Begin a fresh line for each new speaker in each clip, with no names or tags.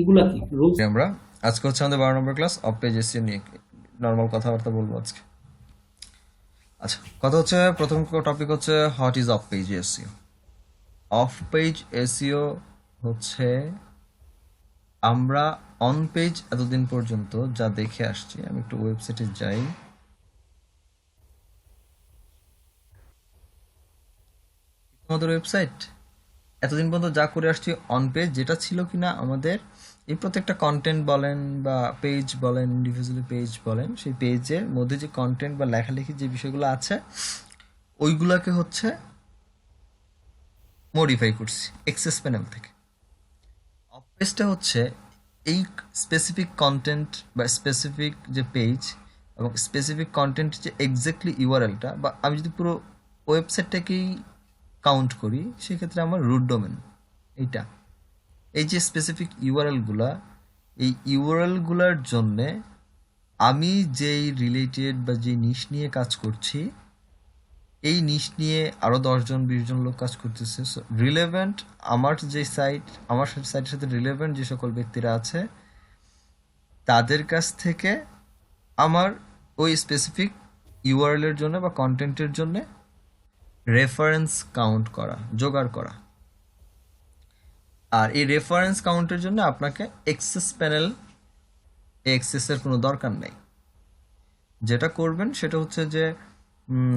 এগুলা কি রুলস?
আমরা আজকে হচ্ছে আমাদের 12 নম্বর ক্লাস অফ পেজ এসিও নিয়ে নর্মাল কথাবার্তা বলবো আজকে। আচ্ছা, কথা হচ্ছে প্রথম টপিক হচ্ছে what is of page SEO. Of page SEO হচ্ছে আমরা অন পেজ এতদিন পর্যন্ত যা দেখে আসছি। আমি একটু ওয়েবসাইটে যাই। আমাদের ওয়েবসাইট এতদিন পর্যন্ত যা করে আসছি অন পেজ, যেটা ছিল কিনা আমাদের এই প্রত্যেকটা কন্টেন্ট বলেন বা পেজ বলেন, ইন্ডিভিজুয়ালি পেজ বলেন, সেই পেজের মধ্যে যে কন্টেন্ট বা লেখালেখি যে বিষয়গুলো আছে ওইগুলোকে হচ্ছে মডিফাই করছি এক্সেস প্যানেল থেকে। অফ পেজটা হচ্ছে এই স্পেসিফিক কন্টেন্ট বা স্পেসিফিক যে পেজ এবং স্পেসিফিক কন্টেন্ট যে এক্স্যাক্টলি ইউআরএলটা, বা আমি যদি পুরো ওয়েবসাইটটাকেই কাউন্ট করি সেক্ষেত্রে আমার রুট ডোমেন এইটা। এই যে স্পেসিফিক ইউআরএলগুলা, এই ইউআরএলগুলার জন্যে আমি যেই রিলেটেড বা যে নিশ নিয়ে কাজ করছি, এই নিশ নিয়ে আরও 10 জন 20 জন লোক কাজ করতেছে। রিলেভেন্ট আমার যে সাইট, আমার সাইটের সাথে রিলেভেন্ট যে সকল ব্যক্তিরা আছে তাদের কাছ থেকে আমার ওই স্পেসিফিক ইউআরএল এর জন্য বা কন্টেন্টের জন্য রেফারেন্স কাউন্ট করা, জোগাড় করা। আর এই রেফারেন্স কাউন্টের জন্য আপনাকে এক্সেস প্যানেল এক্সেসের কোনো দরকার নেই। যেটা করবেন সেটা হচ্ছে যে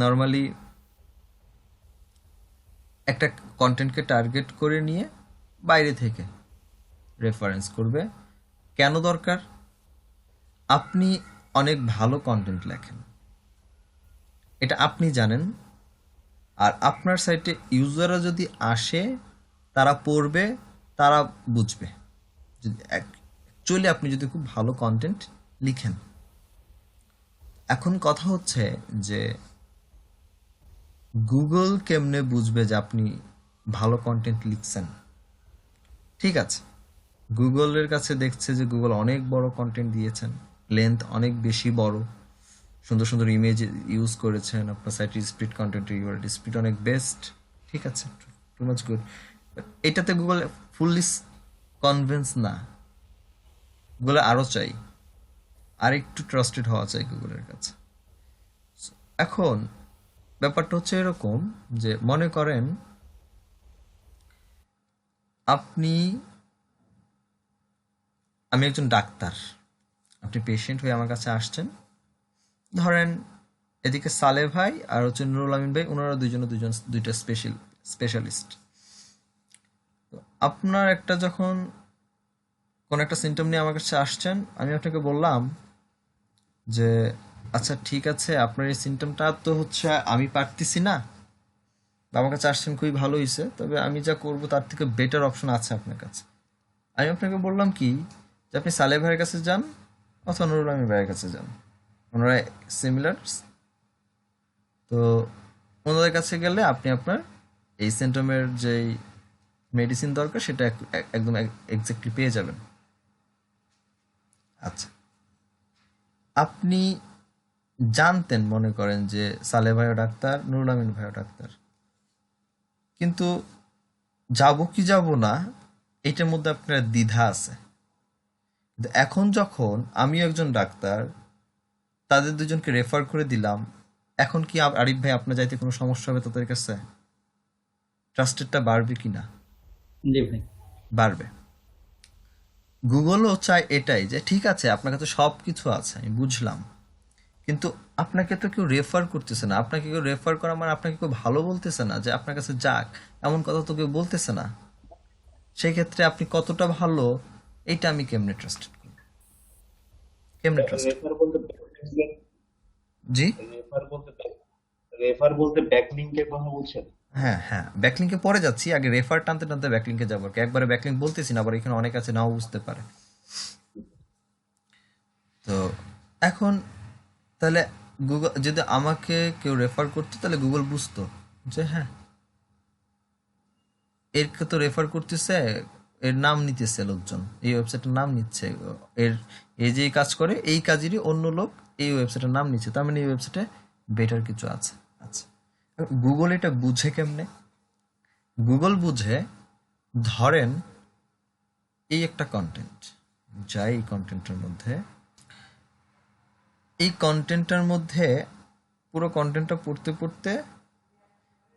নর্মালি একটা কন্টেন্টকে টার্গেট করে নিয়ে বাইরে থেকে রেফারেন্স করবে। কেন দরকার? আপনি অনেক ভালো কন্টেন্ট লেখেন, এটা আপনি জানেন। আর আপনার সাইটে ইউজাররা যদি আসে, তারা পড়বে, তারা বুঝবে যদি অ্যাকচুয়ালি আপনি যদি খুব ভালো কন্টেন্ট লিখেন। এখন কথা হচ্ছে যে গুগল কেমনে বুঝবে যে আপনি ভালো কন্টেন্ট লিখছেন? ঠিক আছে, গুগলের কাছে দেখছে যে গুগল অনেক বড় কন্টেন্ট দিয়েছেন, লেন্থ অনেক বেশি বড়, সুন্দর সুন্দর ইমেজ ইউজ করেছেন, আপনার সাইটের স্পিড, কন্টেন্টের ইউআরএল স্পিড অনেক বেস্ট। ঠিক আছে, টু মাচ গুড। এটাতে গুগল ফুললি কনভিন্স না, গুগল আরও চাই, আর একটু ট্রাস্টেড হওয়া চাই গুগলের কাছে। এখন ব্যাপারটা হচ্ছে এরকম যে মনে করেন আপনি, আমি একজন ডাক্তার, আপনি পেশেন্ট হয়ে আমার কাছে আসছেন। ধরেন এদিকে সালে ভাই আর হচ্ছে নুরুল আমিন ভাই, ওনারা দুইটা স্পেশালিস্ট। তো আপনার একটা যখন কোন একটা সিমটম নিয়ে আমার কাছে আসছেন, আমি আপনাকে বললাম যে আচ্ছা ঠিক আছে, আপনার এই সিমটমটা তো হচ্ছে আমি পারতেছি না, বা আমার কাছে আসছেন খুবই ভালো হয়েছে, তবে আমি যা করব তার থেকে বেটার অপশন আছে আপনার কাছে। আমি আপনাকে বললাম কি যে আপনি সালে ভাইয়ের কাছে যান অথবা নুরুল আমিন ভাইয়ের কাছে যান, ওনারা সিমিলার। তো ওনাদের কাছে গেলে আপনি আপনার এই সিমটমের যেই মেডিসিন দরকার সেটা একদম এক্স্যাক্টলি পেয়ে যাবেন। আচ্ছা, আপনি জানতেন মনে করেন যে সালে ভাইও ডাক্তার, নুরুল আমিন ভাইও ডাক্তার, কিন্তু যাব কি যাব না এটার মধ্যে আপনার দ্বিধা আছে। কিন্তু এখন যখন আমিও একজন ডাক্তার, তাদের দুজনকে রেফার করে দিলাম, এখন কি আরিফ ভাই আপনার যাইতে কোনো সমস্যা হবে তাদের কাছে? ট্রাস্টেডটা বাড়বে কি না?
জি ভাই।
বাড়বে। গুগলও চায় এটাই, যে ঠিক আছে আপনার কাছে সব কিছু আছে আমি বুঝলাম, কিন্তু আপনাকে তো কেউ রেফার করতেছে না। আপনাকে কেউ রেফার করা মানে আপনাকে কেউ ভালো বলতেছে না যে আপনার কাছে যাক, এমন কথা তো কেউ বলতেছে না। সেই ক্ষেত্রে আপনি কতটা ভালো এইটা আমি কেমনে ট্রাস্ট করব, কেমনে ট্রাস্ট?
রেফার বলতে backlink-
জি,
রেফার বলতে রেফার বলতে ব্যাকলিংকের কথা বলছেন?
হ্যাঁ হ্যাঁ, ব্যাকলিঙ্কে পরে যাচ্ছি, আগে রেফার টানতে টানতে ব্যাকলিঙ্কে যাবো আর কি। একবারে ব্যাকলিঙ্ক বলতেছি না, আবার এখানে অনেক আছে নাও বুঝতে পারে। তো এখন তাহলে গুগল যদি আমাকে কেউ রেফার করতো তাহলে গুগল বুঝতো যে হ্যাঁ, এরকে তো রেফার করতেছে, এর নাম নিতেছে লোকজন, এই ওয়েবসাইটের নাম নিচ্ছে, এর এই যে কাজ করে এই কাজেরই অন্য লোক এই ওয়েবসাইটের নাম নিচ্ছে, তার মানে এই ওয়েবসাইটে বেটার কিছু আছে। আচ্ছা, গুগল এটা বুঝে কেমনে? গুগল বুঝে, ধরেন এই একটা কন্টেন্ট, যাই এই কন্টেন্টটার মধ্যে পুরো কন্টেন্টটা পড়তে পড়তে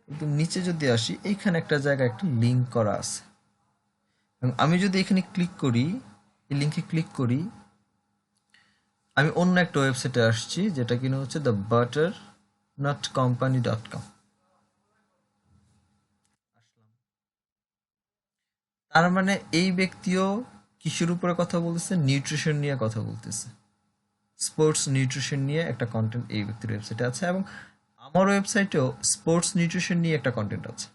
একটু নিচে যদি আসি, এইখানে একটা জায়গায় একটা লিঙ্ক করা আছে, এবং আমি যদি এখানে ক্লিক করি, এই লিঙ্কে ক্লিক করি, আমি অন্য একটা ওয়েবসাইটে আসছি, যেটা কিনা হচ্ছে thebutternutcompany.com। তার মানে এই ব্যক্তিও কিসের উপরে কথা বলতেছে? নিউট্রিশন নিয়ে কথা বলতেছে। স্পোর্টস নিউট্রিশন নিয়ে একটা কন্টেন্ট এই ব্যক্তির ওয়েবসাইটে আছে, এবং আমার ওয়েবসাইটেও স্পোর্টস নিউট্রিশন নিয়ে একটা কন্টেন্ট আছে।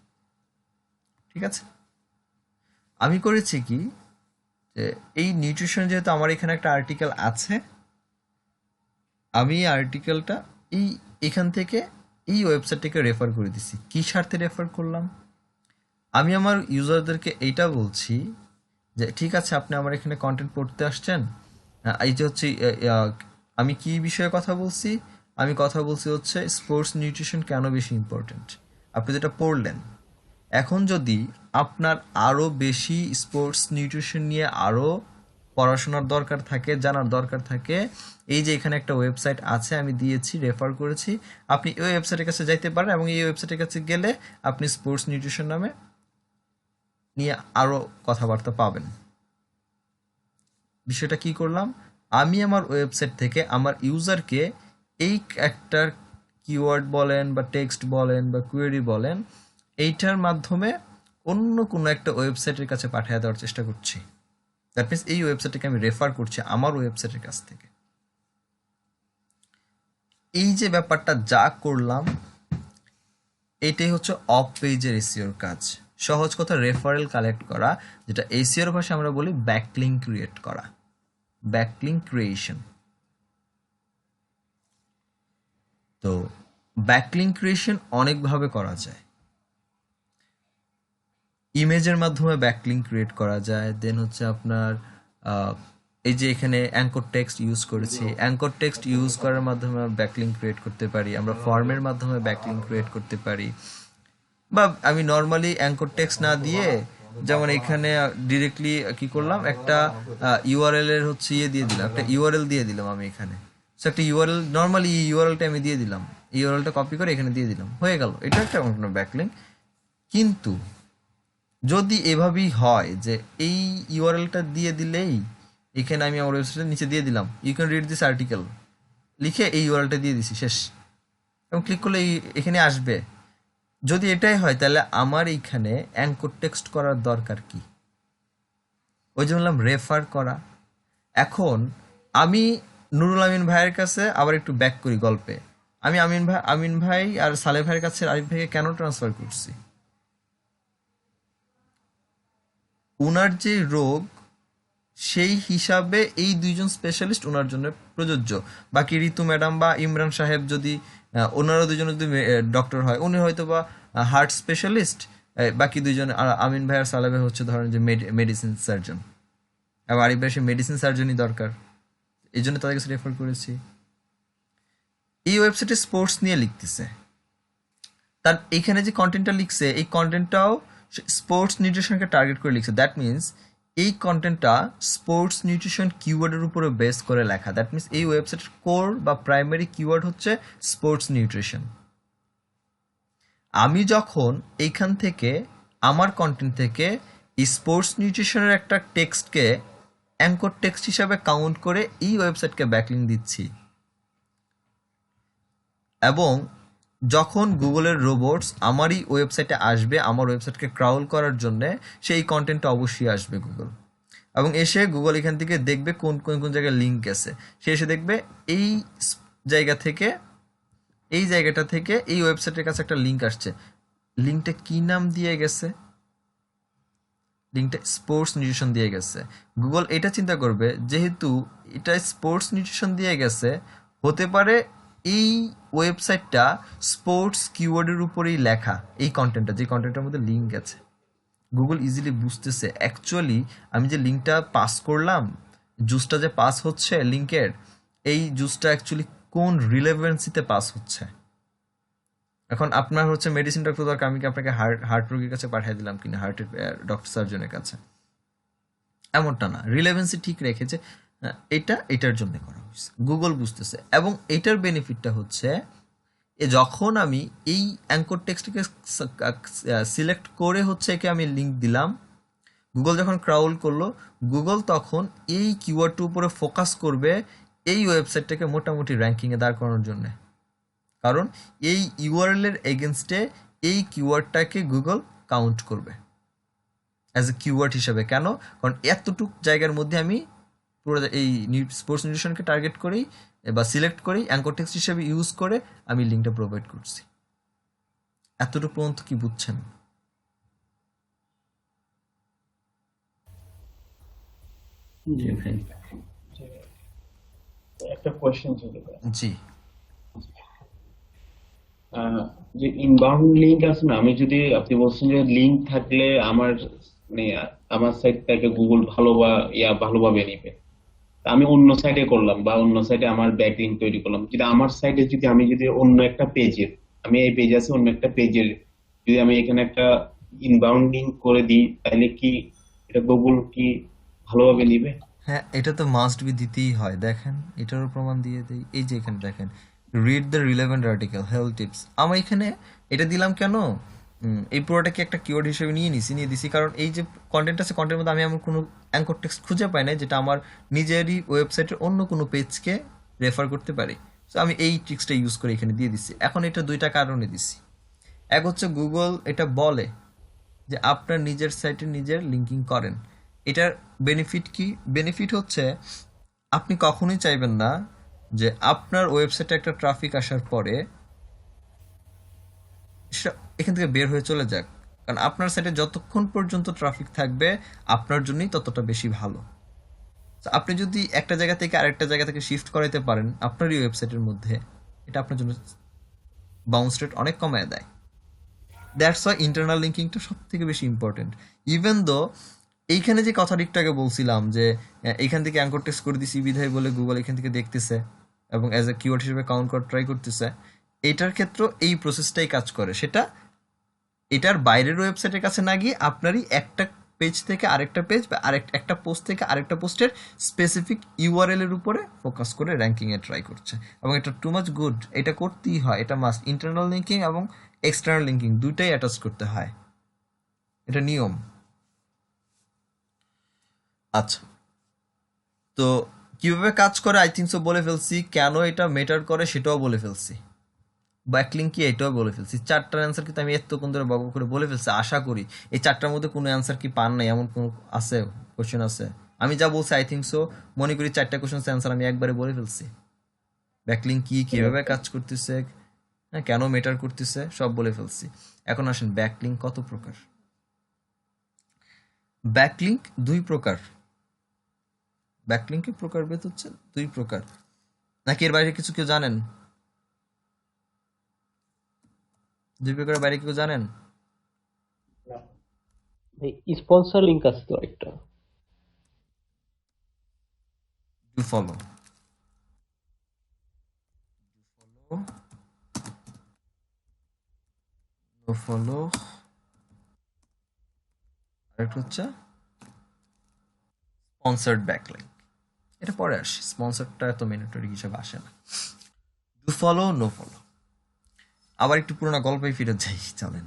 ঠিক আছে, আমি করেছি কি, যে এই নিউট্রিশন যেহেতু আমার এখানে একটা আর্টিকেল আছে, আমি এই আর্টিকেলটা এখান থেকে এই ওয়েবসাইটটাকে রেফার করে দিছি। কি স্বার্থে রেফার করলাম? আমি আমার ইউজারদেরকে এইটা বলছি যে ঠিক আছে, আপনি আমার এখানে কন্টেন্ট পড়তে আসছেন, এই যে হচ্ছে আমি কি বিষয়ে কথা বলছি, আমি কথা বলছি হচ্ছে স্পোর্টস নিউট্রিশন কেন বেশি ইম্পর্টেন্ট। আপনি যেটা পড়লেন, এখন যদি আপনার আরও বেশি স্পোর্টস নিউট্রিশন নিয়ে আরও পড়াশোনার দরকার থাকে, জানার দরকার থাকে, এই যে এখানে একটা ওয়েবসাইট আছে, আমি দিয়েছি, রেফার করেছি, আপনি এই ওয়েবসাইটের কাছে যাইতে পারেন, এবং এই ওয়েবসাইটের কাছে গেলে আপনি স্পোর্টস নিউট্রিশন নামে নিয়ে আরও কথাবার্তা পাবেন। বিষয়টা কি করলাম, আমি আমার ওয়েবসাইট থেকে আমার ইউজারকে এই একটা কিওয়ার্ড বলেন বা টেক্সট বলেন বা কোয়েরি বলেন, এইটার মাধ্যমে অন্য কোনো একটা ওয়েবসাইটের কাছে পাঠিয়ে দেওয়ার চেষ্টা করছি। দ্যাট মিনস এই ওয়েবসাইটটাকে আমি রেফার করছি আমার ওয়েবসাইটের কাছ থেকে। এই যে ব্যাপারটা যা করলাম, এটাই হচ্ছে অফ পেজের এসইওর কাজ। সহজ কথা, রেফারেল কালেক্ট করা, যেটা এসইওর ভাষায় আমরা বলি ব্যাকলিঙ্ক ক্রিয়েট করা, ব্যাকলিঙ্ক ক্রিয়েশন। তো ব্যাকলিঙ্ক ক্রিয়েশন অনেকভাবে করা যায়। ইমেজের মাধ্যমে ব্যাকলিঙ্ক ক্রিয়েট করা যায়, দেন হচ্ছে আপনার এই যে এখানে অ্যাঙ্কর টেক্সট ইউজ করেছি, অ্যাঙ্কর টেক্সট ইউজ করার মাধ্যমে ব্যাকলিঙ্ক ক্রিয়েট করতে পারি, আমরা ফর্মের মাধ্যমে ব্যাকলিঙ্ক ক্রিয়েট করতে পারি, বা আমি নর্মালি অ্যাঙ্কর টেক্সট না দিয়ে, যেমন এখানে ডিরেক্টলি কি করলাম, একটা ইউআরএল এর হচ্ছে দিয়ে দিলাম, একটা ইউআরএল দিয়ে দিলাম আমি এখানে। সো একটা ইউআরএল, নর্মালি ইউআরএলটা আমি দিয়ে দিলাম, ইউআরএলটা কপি করে এখানে দিয়ে দিলাম, হয়ে গেল, এটা একটা ব্যাকলিঙ্ক। কিন্তু যদি এভাবেই হয় যে এই ইউআরএলটা দিয়ে দিলেই, এখানে আমি আমার ওয়েবসাইটের নিচে দিয়ে দিলাম you can read this article, লিখে এই ইউআরএলটা দিয়ে দিছি, শেষ, এবং ক্লিক করলে এখানে আসবে। যদি এটাই হয়, তাহলে আমার এইখানে অ্যাঙ্কর টেক্সট করার দরকার কি? ওই যে বললাম রেফার করা। এখন আমি নুরুল আমিন ভাইয়ের কাছে আবার একটু ব্যাক করি গল্পে, আমি আমিন ভাই আর সালেহ ভাইয়ের কাছে আরিফ ভাইকে কেন ট্রান্সফার করছি? উনার যে রোগ, সেই হিসাবে এই দুইজন স্পেশালিস্ট ওনার জন্য প্রযোজ্য। বাকি ঋতু ম্যাডাম বা ইমরান সাহেব যদি ওনারা দুজন যদি ডক্টর হয়, উনি হয়তো বা হার্ট স্পেশালিস্ট, বাকি দুইজন আমিন ভাই আর সালেহ ভাই হচ্ছে ধরেন যে মেডিসিন সার্জন, এবং আরিফ ভাই সে মেডিসিন সার্জনই দরকার, এই জন্য তাদের কাছে রেফার করেছি। এই ওয়েবসাইটে স্পোর্টস নিয়ে লিখতেছে, তার এখানে যে কন্টেন্টটা লিখছে, এই কন্টেন্টটাও স্পোর্টস নিউট্রিশনকে টার্গেট করে লিখছে। দ্যাট মিনস এই কন্টেন্টটা স্পোর্টস নিউট্রিশন কিওয়ার্ডের উপরে বেস করে লেখা। দ্যাট মিনস এই ওয়েবসাইটের কোর বা প্রাইমারি কিওয়ার্ড হচ্ছে স্পোর্টস নিউট্রিশন। আমি যখন এইখান থেকে আমার কন্টেন্ট থেকে স্পোর্টস নিউট্রিশনের একটা টেক্সটকে অ্যাঙ্কর টেক্সট হিসাবে কাউন্ট করে এই ওয়েবসাইটকে ব্যাকলিঙ্ক দিচ্ছি, এবং যখন গুগলের রোবটস আমারই ওয়েবসাইটে আসবে, আমার ওয়েবসাইটকে ক্রাউল করার জন্য, সেই কন্টেন্টটা অবশ্যই আসবে গুগল, এবং এসে গুগল এখান থেকে দেখবে কোন কোন কোন জায়গায় লিঙ্ক আছে, সে এসে দেখবে এই জায়গা থেকে, এই জায়গাটা থেকে এই ওয়েবসাইটের কাছে একটা লিঙ্ক আসছে, লিঙ্কটা কি নাম দিয়ে গেছে? লিঙ্কটা স্পোর্টস নিউট্রিশন দিয়ে গেছে। গুগল এটা চিন্তা করবে, যেহেতু এটা স্পোর্টস নিউট্রিশন দিয়ে গেছে, হতে পারে এই ওয়েবসাইটটা স্পোর্টস কিওয়ার্ডের উপরেই লেখা, এই কন্টেন্টটা, যে কন্টেন্টের মধ্যে লিঙ্ক আছে। গুগল ইজিলি বুঝতেছে অ্যাকচুয়ালি আমি যে লিঙ্কটা পাস করলাম, জুসটা যে পাস হচ্ছে লিঙ্কের, এই জুসটা অ্যাকচুয়ালি কোন রিলেভেন্সিতে পাস হচ্ছে। এখন আপনার হচ্ছে মেডিসিন ডক্টর দরকার, আমি কি আপনাকে হার্ট রোগীর কাছে পাঠিয়ে দিলাম কিনা, হার্টের ডক্টর সার্জনের কাছে? এমনটা না, রিলেভেন্সি ঠিক রেখেছে। এটা এটার জন্য করা হয়েছে, গুগল বুঝতেছে। এবং এটার বেনিফিটটা হচ্ছে যখন আমি এই অ্যাঙ্কর টেক্সটকে সিলেক্ট করে হচ্ছে একে আমি লিঙ্ক দিলাম, গুগল যখন ক্রাউল করলো, গুগল তখন এই কিওয়ার্ডটির উপরে ফোকাস করবে এই ওয়েবসাইটটাকে মোটামুটি র্যাঙ্কিংয়ে দাঁড় করানোর জন্য। কারণ এই ইউআরএল এর এগেনস্টে এই কিওয়ার্ডটাকে গুগল কাউন্ট করবে অ্যাজ এ কিওয়ার্ড হিসাবে। কেন? কারণ এতটুক জায়গার মধ্যে আমি পুরো এই স্পোর্টস নিউট্রিশনকে টার্গেট করেই বা সিলেক্ট করেই অ্যাঙ্কর টেক্সট হিসেবে ইউজ করে আমি লিঙ্কটা প্রোভাইড করছি। এতটুকু পর্যন্ত কি বুঝছেন?
জি ভাই।
একটা কোয়েশ্চেন ছিল ভাই।
জি।
আহ, যে ইনবাউন্ড লিংক আছে না, আমি যদি, আপনি বলছেন যে লিংক থাকলে আমার মানে আমার সাইটটাকে গুগল ভালো বা ভালোভাবে নিবে। তা আমি অন্য সাইডে করলাম বা অন্য সাইডে আমার ব্যাক লিংক তৈরি করলাম, যদি আমার সাইডে যদি আমি যদি অন্য একটা পেজের, আমি এই পেজ আছে অন্য একটা পেজের, যদি আমি এখানে একটা ইনবাউন্ড লিংক করে দিই, তাহলে কি এটা গুগল কি ভালোভাবে নিবে?
হ্যাঁ, এটা তো মাস্ট বি দিতেই হয়। দেখেন, এটারও প্রমাণ দিয়ে দেই। এই যে এখানে দেখেন, read the relevant article, health tips. আমার এখানে এটা দিলাম কেন? এই পুরোটাকে একটা কিওয়ার্ড হিসেবে নিয়ে দিছি, কারণ এই যে কন্টেন্ট আছে, কন্টেন্টের মধ্যে আমি আমার কোনো অ্যাঙ্কর টেক্সট খুঁজে পাই না যেটা আমার নিজেরই ওয়েবসাইটের অন্য কোনো পেজকে রেফার করতে পারি। তো আমি এই ট্রিক্সটা ইউজ করে এখানে দিয়ে দিছি। এখন এটা দুইটা কারণে দিছি। এক হচ্ছে গুগল এটা বলে যে আপনার নিজের সাইটে নিজের লিঙ্কিং করেন। এটার বেনিফিট কি? বেনিফিট হচ্ছে আপনি কখনোই চাইবেন না যে আপনার ওয়েবসাইটে একটা ট্রাফিক আসার পরে সেটা এখান থেকে বের হয়ে চলে যাক। কারণ আপনার সাইটে যতক্ষণ পর্যন্ত ট্রাফিক থাকবে আপনার জন্যই ততটা বেশি ভালো। তো আপনি যদি একটা জায়গা থেকে আরেকটা জায়গা থেকে শিফট করাইতে পারেন আপনারই ওয়েবসাইটের মধ্যে, এটা আপনার জন্য বাউন্স রেট অনেক কমায় দেয়। দ্যাটস ওয়াই ইন্টারনাল লিঙ্কিংটা সব থেকে বেশি ইম্পর্টেন্ট। ইভেন দো এইখানে যে কথাটা একটু আগে বলছিলাম যে এইখান থেকে অ্যাঙ্কর টেস্ট করে দিছি বিধায় বলে গুগল এখান থেকে দেখতেছে এবং অ্যাজ এ কিওয়ার্ড হিসেবে কাউন্ট করা ট্রাই করতেছে, এইটার ক্ষেত্রেও এই প্রসেসটাই কাজ করে। সেটা এটার বাইরের ওয়েবসাইটের কাছে না গিয়ে আপনারই একটা পেজ থেকে আরেকটা পেজ বা একটা পোস্ট থেকে আরেকটা পোস্টের স্পেসিফিক ইউআরএল এর উপরে ফোকাস করে র্যাঙ্কিং এ ট্রাই করছে। এবং এটা টু মাচ গুড, এটা করতেই হয়, এটা মাস্ট। ইন্টারনাল লিঙ্কিং এবং এক্সটার্নাল লিঙ্কিং দুইটাই অ্যাটাচ করতে হয়, এটা নিয়ম। আচ্ছা, তো কিভাবে কাজ করে আই থিঙ্ক সো বলে ফেলছি, কেন এটা মেটার করে সেটাও বলে ফেলছি, ব্যাকলিঙ্ক কি এটাও বলে ফেলছি। চারটার অ্যান্সার কিন্তু আমি এতক্ষণ ধরে বক করে বলে ফেলছি। আশা করি এই চারটার মধ্যে কোনো অ্যান্সার কি পান নাই এমন কোনো আছে কোশ্চেন আছে? আমি যা বলছি আই থিঙ্ক সো মনে করি চারটা কোশ্চেন অ্যান্সার আমি একবারে বলে ফেলছি। ব্যাকলিঙ্ক কি, কিভাবে কাজ করতেছে, হ্যাঁ কেন মেটার করতেছে, সব বলে ফেলছি। এখন আসেন ব্যাকলিঙ্ক কত প্রকার। ব্যাকলিঙ্ক দুই প্রকার। ব্যাকলিঙ্কের প্রকারভেদ হচ্ছে দুই প্রকার। নাকি এর বাইরে কিছু কেউ জানেন? দুই প্রকারের বাইরে কেউ জানেন?
ভাই স্পন্সর লিংক আছে তো একটা।
ডু ফলো, নো ফলো, আরেকটা হচ্ছে স্পন্সার্ড ব্যাকলিঙ্ক। এটা পরে আসে, স্পন্সারটা এত ম্যান্ডেটরি হিসেবে আসে না। Do follow, no follow. আবার একটু পুরোনো গল্পে ফিরে যাই, চলেন।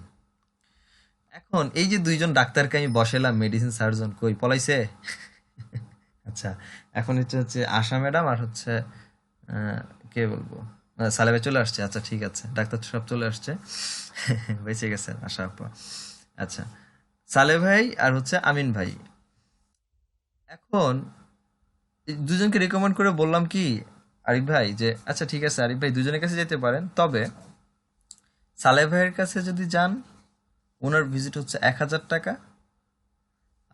এখন এই যে দুইজন ডাক্তারকে আমি বসালাম, মেডিসিন সার্জন কই পলাইছে? আচ্ছা, এখন হচ্ছে আশা ম্যাডাম আর হচ্ছে আহ, কে বলবো, সালেবে চলে আসছে। আচ্ছা ঠিক আছে, ডাক্তার তো সব চলে আসছে, বেঁচে গেছেন আশা আপা। আচ্ছা, সালে ভাই আর হচ্ছে আমিন ভাই। এখন এই দুজনকে রেকমেন্ড করে বললাম কি আরিফ ভাই যে আচ্ছা ঠিক আছে আরিফ ভাই দুজনের কাছে যেতে পারেন, তবে সালে ভাইয়ের কাছে যদি যান ওনার ভিজিট হচ্ছে 1,000 টাকা,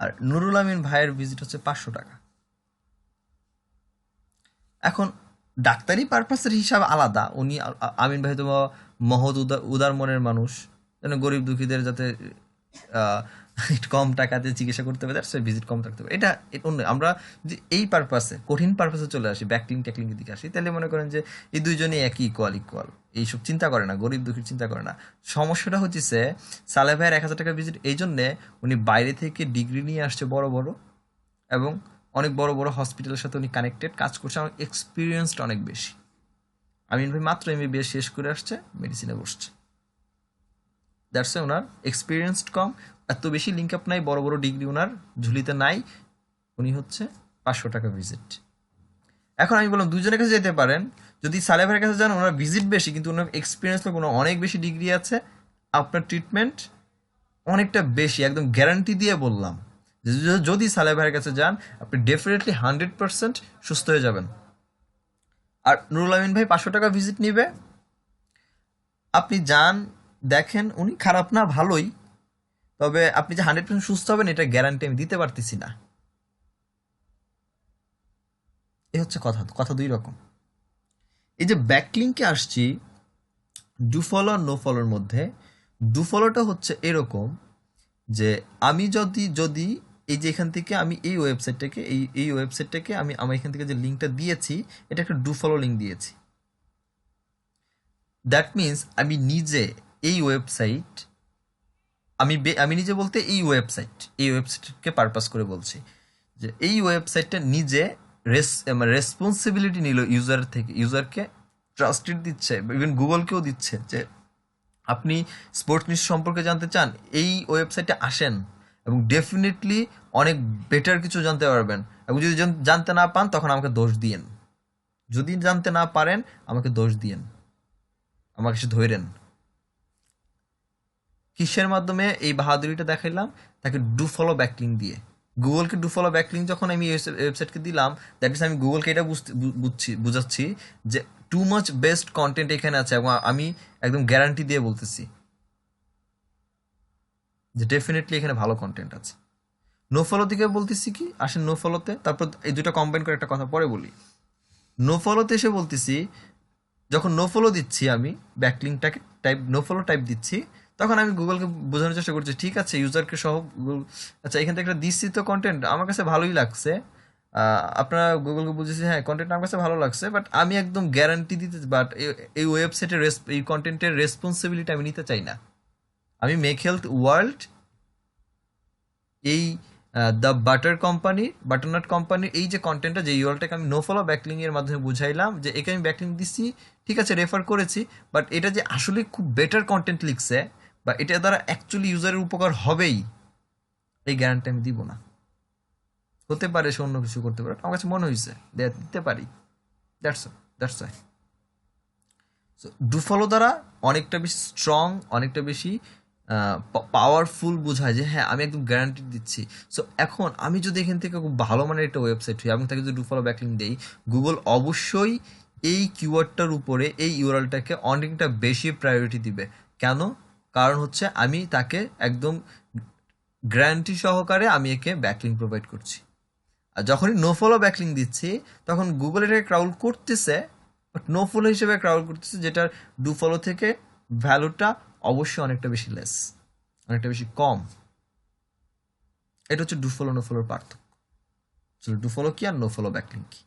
আর নুরুল আমিন ভাইয়ের ভিজিট হচ্ছে 500 টাকা। এখন ডাক্তারি পারপাসের হিসাব আলাদা। উনি আমিন ভাই তো মহৎ উদার উদার মনের মানুষ, যেন গরিব দুঃখীদের যাতে আহ, একটু কম টাকাতে চিকিৎসা করতে পারে, সে ভিজিট কম থাকতে পারে। এটা অন্য। আমরা যদি এই পারপাসে কঠিন পারপাসে চলে আসি, ব্যাকলিং ট্যাকলিং এর দিকে আসি, তাহলে মনে করেন যে এই দুইজনই একই ইকুয়াল ইকুয়াল, এইসব চিন্তা করে না, গরিব দুঃখীর চিন্তা করে না। সমস্যাটা হচ্ছে সালে ভাইয়ের 1,000 টাকা ভিজিট এই জন্যে উনি বাইরে থেকে ডিগ্রি নিয়ে আসছে বড় বড়, এবং অনেক বড় বড় হসপিটালের সাথে উনি কানেক্টেড, কাজ করছে, আমার এক্সপিরিয়েন্সড অনেক বেশি। আমিন ভাই মাত্র MBBS শেষ করে আসছে, মেডিসিনে বসছে। দ্যাটস ওনার এক্সপিরিয়েন্সড কম, এত বেশি লিঙ্ক আপ নাই, বড় বড় ডিগ্রি ওনার ঝুলিতে নাই। উনি হচ্ছে 500 টাকা ভিজিট। এখন আমি বললাম দুজনের কাছে যেতে পারেন, যদি সালেহ ভাইয়ের কাছে যান ওনার ভিজিট বেশি কিন্তু ওনার এক্সপিরিয়েন্স কোনো অনেক বেশি ডিগ্রি আছে, আপনার ট্রিটমেন্ট অনেকটা বেশি, একদম গ্যারান্টি দিয়ে বললাম যে যদি সালেহ ভাইয়ের কাছে যান আপনি ডেফিনেটলি 100% সুস্থ হয়ে যাবেন। আর নুরুল আমিন ভাই 500 টাকা ভিজিট নিবে, আপনি যান দেখেন, উনি খারাপ না, ভালোই, তবে আপনি যে 100% সুস্থ হবেন এটা গ্যারান্টি আমি দিতে পারতেছি না। এই হচ্ছে কথা, কথা দুই রকম। এই যে ব্যাকলিঙ্কে আসছি ডু ফলো আর নো ফলোর মধ্যে, ডু ফলোটা হচ্ছে এরকম যে আমি যদি যদি এই যে এখান থেকে আমি এই ওয়েবসাইটটাকে এই ওয়েবসাইটটাকে আমি আমার এখান থেকে যে লিঙ্কটা দিয়েছি এটা একটা ডু ফলো লিঙ্ক দিয়েছি। দ্যাট মিনস আমি নিজে এই ওয়েবসাইট আমি নিজে বলতে এই ওয়েবসাইটকে পারপাস করে বলছি যে এই ওয়েবসাইটটা নিজে রেসপন্সিবিলিটি নিল ইউজার থেকে, ইউজারকে ট্রাস্টেড দিচ্ছে, ইভেন গুগলকেও দিচ্ছে যে আপনি স্পোর্টস নিউজ সম্পর্কে জানতে চান এই ওয়েবসাইটে আসেন এবং ডেফিনেটলি অনেক বেটার কিছু জানতে পারবেন, এবং যদি জানতে না পান তখন আমাকে দোষ দিয়েন, যদি জানতে না পারেন আমাকে দোষ দিয়েন, আমাকে এসে ধরেন। কিসের মাধ্যমে এই বাহাদুরিটা দেখাইলাম? তাকে ডু ফলো ব্যাকলিং দিয়ে। গুগলকে ডু ফলো ব্যাকলিং যখন আমি ওয়েবসাইটকে দিলাম, দ্যাট ইজ আমি গুগলকে এটা বুঝাচ্ছি যে টু মাচ বেস্ট কন্টেন্ট এখানে আছে, এবং আমি একদম গ্যারান্টি দিয়ে বলতেছি যে ডেফিনেটলি এখানে ভালো কন্টেন্ট আছে। নো ফলো দিকে বলতেছি কি, আসেন নো ফলোতে, তারপর এই দুটো কম্বাইন করে একটা কথা পরে বলি। নো ফলোতে এসে বলতেছি, যখন নো ফলো দিচ্ছি আমি ব্যাকলিংটাকে নো ফলো টাইপ দিচ্ছি, তখন আমি গুগলকে বোঝানোর চেষ্টা করছি ঠিক আছে ইউজারকে সহ আচ্ছা এখান থেকে একটা দিচ্ছি তো কন্টেন্ট আমার কাছে ভালোই লাগছে, আপনারা গুগলকে বুঝেছি হ্যাঁ কন্টেন্ট আমার কাছে ভালো লাগছে, বাট আমি একদম গ্যারান্টি দিতে, বাট এই ওয়েবসাইটের এই কন্টেন্টের রেসপন্সিবিলিটি আমি নিতে চাই না। আমি মেক হেলথ ওয়ার্ল্ড, এই দ্য বাটারনাট কোম্পানির এই যে কন্টেন্টটা, যে ইউআরএলটাকে আমি নো ফলো ব্যাকলিং এর মাধ্যমে বুঝাইলাম যে একে আমি ব্যাকলিং দিচ্ছি, ঠিক আছে রেফার করেছি, বাট এটা যে আসলে খুব বেটার কন্টেন্ট লিখছে বা এটা দ্বারা অ্যাকচুয়ালি ইউজারের উপকার হবেই, এই গ্যারান্টি আমি দিব না। হতে পারে সে অন্য কিছু করতে পারে, আমার কাছে মনে হয়েছে দিতে পারি, that's why. So do follow দ্বারা অনেকটা বেশি স্ট্রং, অনেকটা বেশি পাওয়ারফুল বোঝায় যে হ্যাঁ আমি একদম গ্যারান্টি দিচ্ছি। সো এখন আমি যদি এখান থেকে খুব ভালো মানের একটা ওয়েবসাইট হই এবং তাকে যদি ডু ফলো ব্যাকলিং দেই, গুগল অবশ্যই এই কিওয়ার্ডটার উপরে এই ইউআরএলটাকে অনেকটা বেশি প্রায়োরিটি দিবে। কেন? কারণ হচ্ছে আমি তাকে একদম গ্যারান্টি সহকারে আমি একে ব্যাকলিং প্রোভাইড করছি। আর যখনই নো ফলো ব্যাকলিং দিচ্ছি তখন গুগল এটাকে ক্রাউল করতেছে, বাট নো ফলো হিসেবে ক্রাউল করতেছে, যেটার ডু ফলো থেকে ভ্যালুটা অবশ্যই অনেকটা বেশি লেস, অনেকটা বেশি কম। এটা হচ্ছে ডু ফলো নো ফলোর পার্থক্য। চলো ডু ফলো কি আর নো ফলো ব্যাকলিং কি।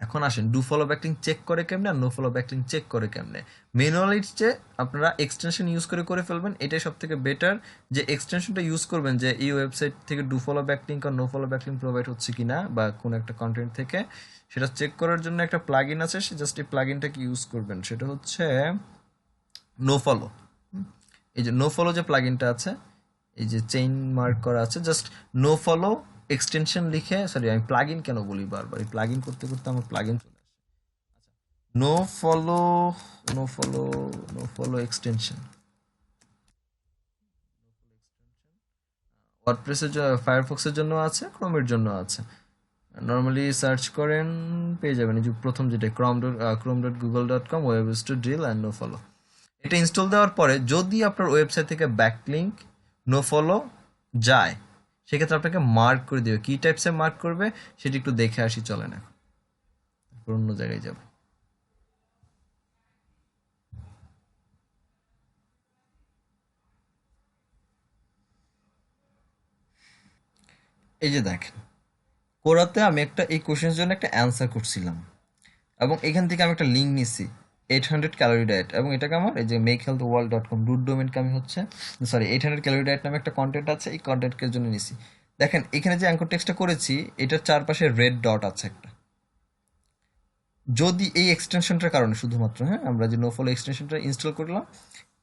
এখন আসেন ডু ফলো ব্যাকলিং চেক করে কেমনে আর নো ফলো ব্যাকলিং চেক করে কেমনে। ম্যানুয়ালি চেয়ে আপনারা এক্সটেনশন ইউজ করে ফেলবেন, এটাই সব থেকে বেটার। যে এক্সটেনশনটা ইউজ করবেন যে এই ওয়েবসাইট থেকে ডু ফলো ব্যাকলিং আর নো ফলো ব্যাকলিং প্রোভাইড হচ্ছে কিনা বা কোনো একটা কন্টেন্ট থেকে, সেটা চেক করার জন্য একটা প্লাগইন আছে, সে জাস্ট এই প্লাগইনটাকে ইউজ করবেন, সেটা হচ্ছে নো ফলো। এই যে নো ফলো যে প্লাগইনটা আছে, এই যে চেইন মার্ক করা আছে, জাস্ট নো ফলো এক্সটেনশন লিখে, সরি আমি প্লাগইন কেন বলি বারবার, এই প্লাগইন করতে করতে আমার প্লাগইন চলে আসে। No follow no follow no follow extension ওয়ার্ডপ্রেসের জন্য, ফায়ারফক্সের জন্য আছে, ক্রোমের জন্য আছে। নর্মালি সার্চ করেন পেয়ে যাবেন, এই যে প্রথম যেটা chrome.google.com web store drill and no follow. এটা ইনস্টল দেওয়ার পরে যদি আপনার ওয়েবসাইট থেকে ব্যাকলিঙ্ক নো ফলো যায়, সেক্ষেত্রে আপনাকে মার্ক করে দেবে। কি টাইপসের মার্ক করবে সেটি একটু দেখে আসি, চলেন এখন অন্য জায়গায় যাব। এই যে দেখেন কোরাতে আমি একটা এই কোশ্চেনের জন্য একটা অ্যান্সার করছিলাম এবং এখান থেকে আমি একটা লিঙ্ক নিছি 800 ক্যালোরি ডায়েট, এবং এটাকে আমার এই যে makehealthworld.com রুট ডোমেনকে আমি হচ্ছে 800 ক্যালোরি ডায়েট নামে একটা কন্টেন্ট আছে, এই কন্টেন্টের জন্য নিছি। দেখেন এখানে যে অ্যাঙ্কর টেক্সটটা করেছি এটার চারপাশে রেড ডট আছে একটা। যদি এই এক্সটেনশনটার কারণে শুধুমাত্র, হ্যাঁ, আমরা যে নোফলো এক্সটেনশনটা ইনস্টল করলাম,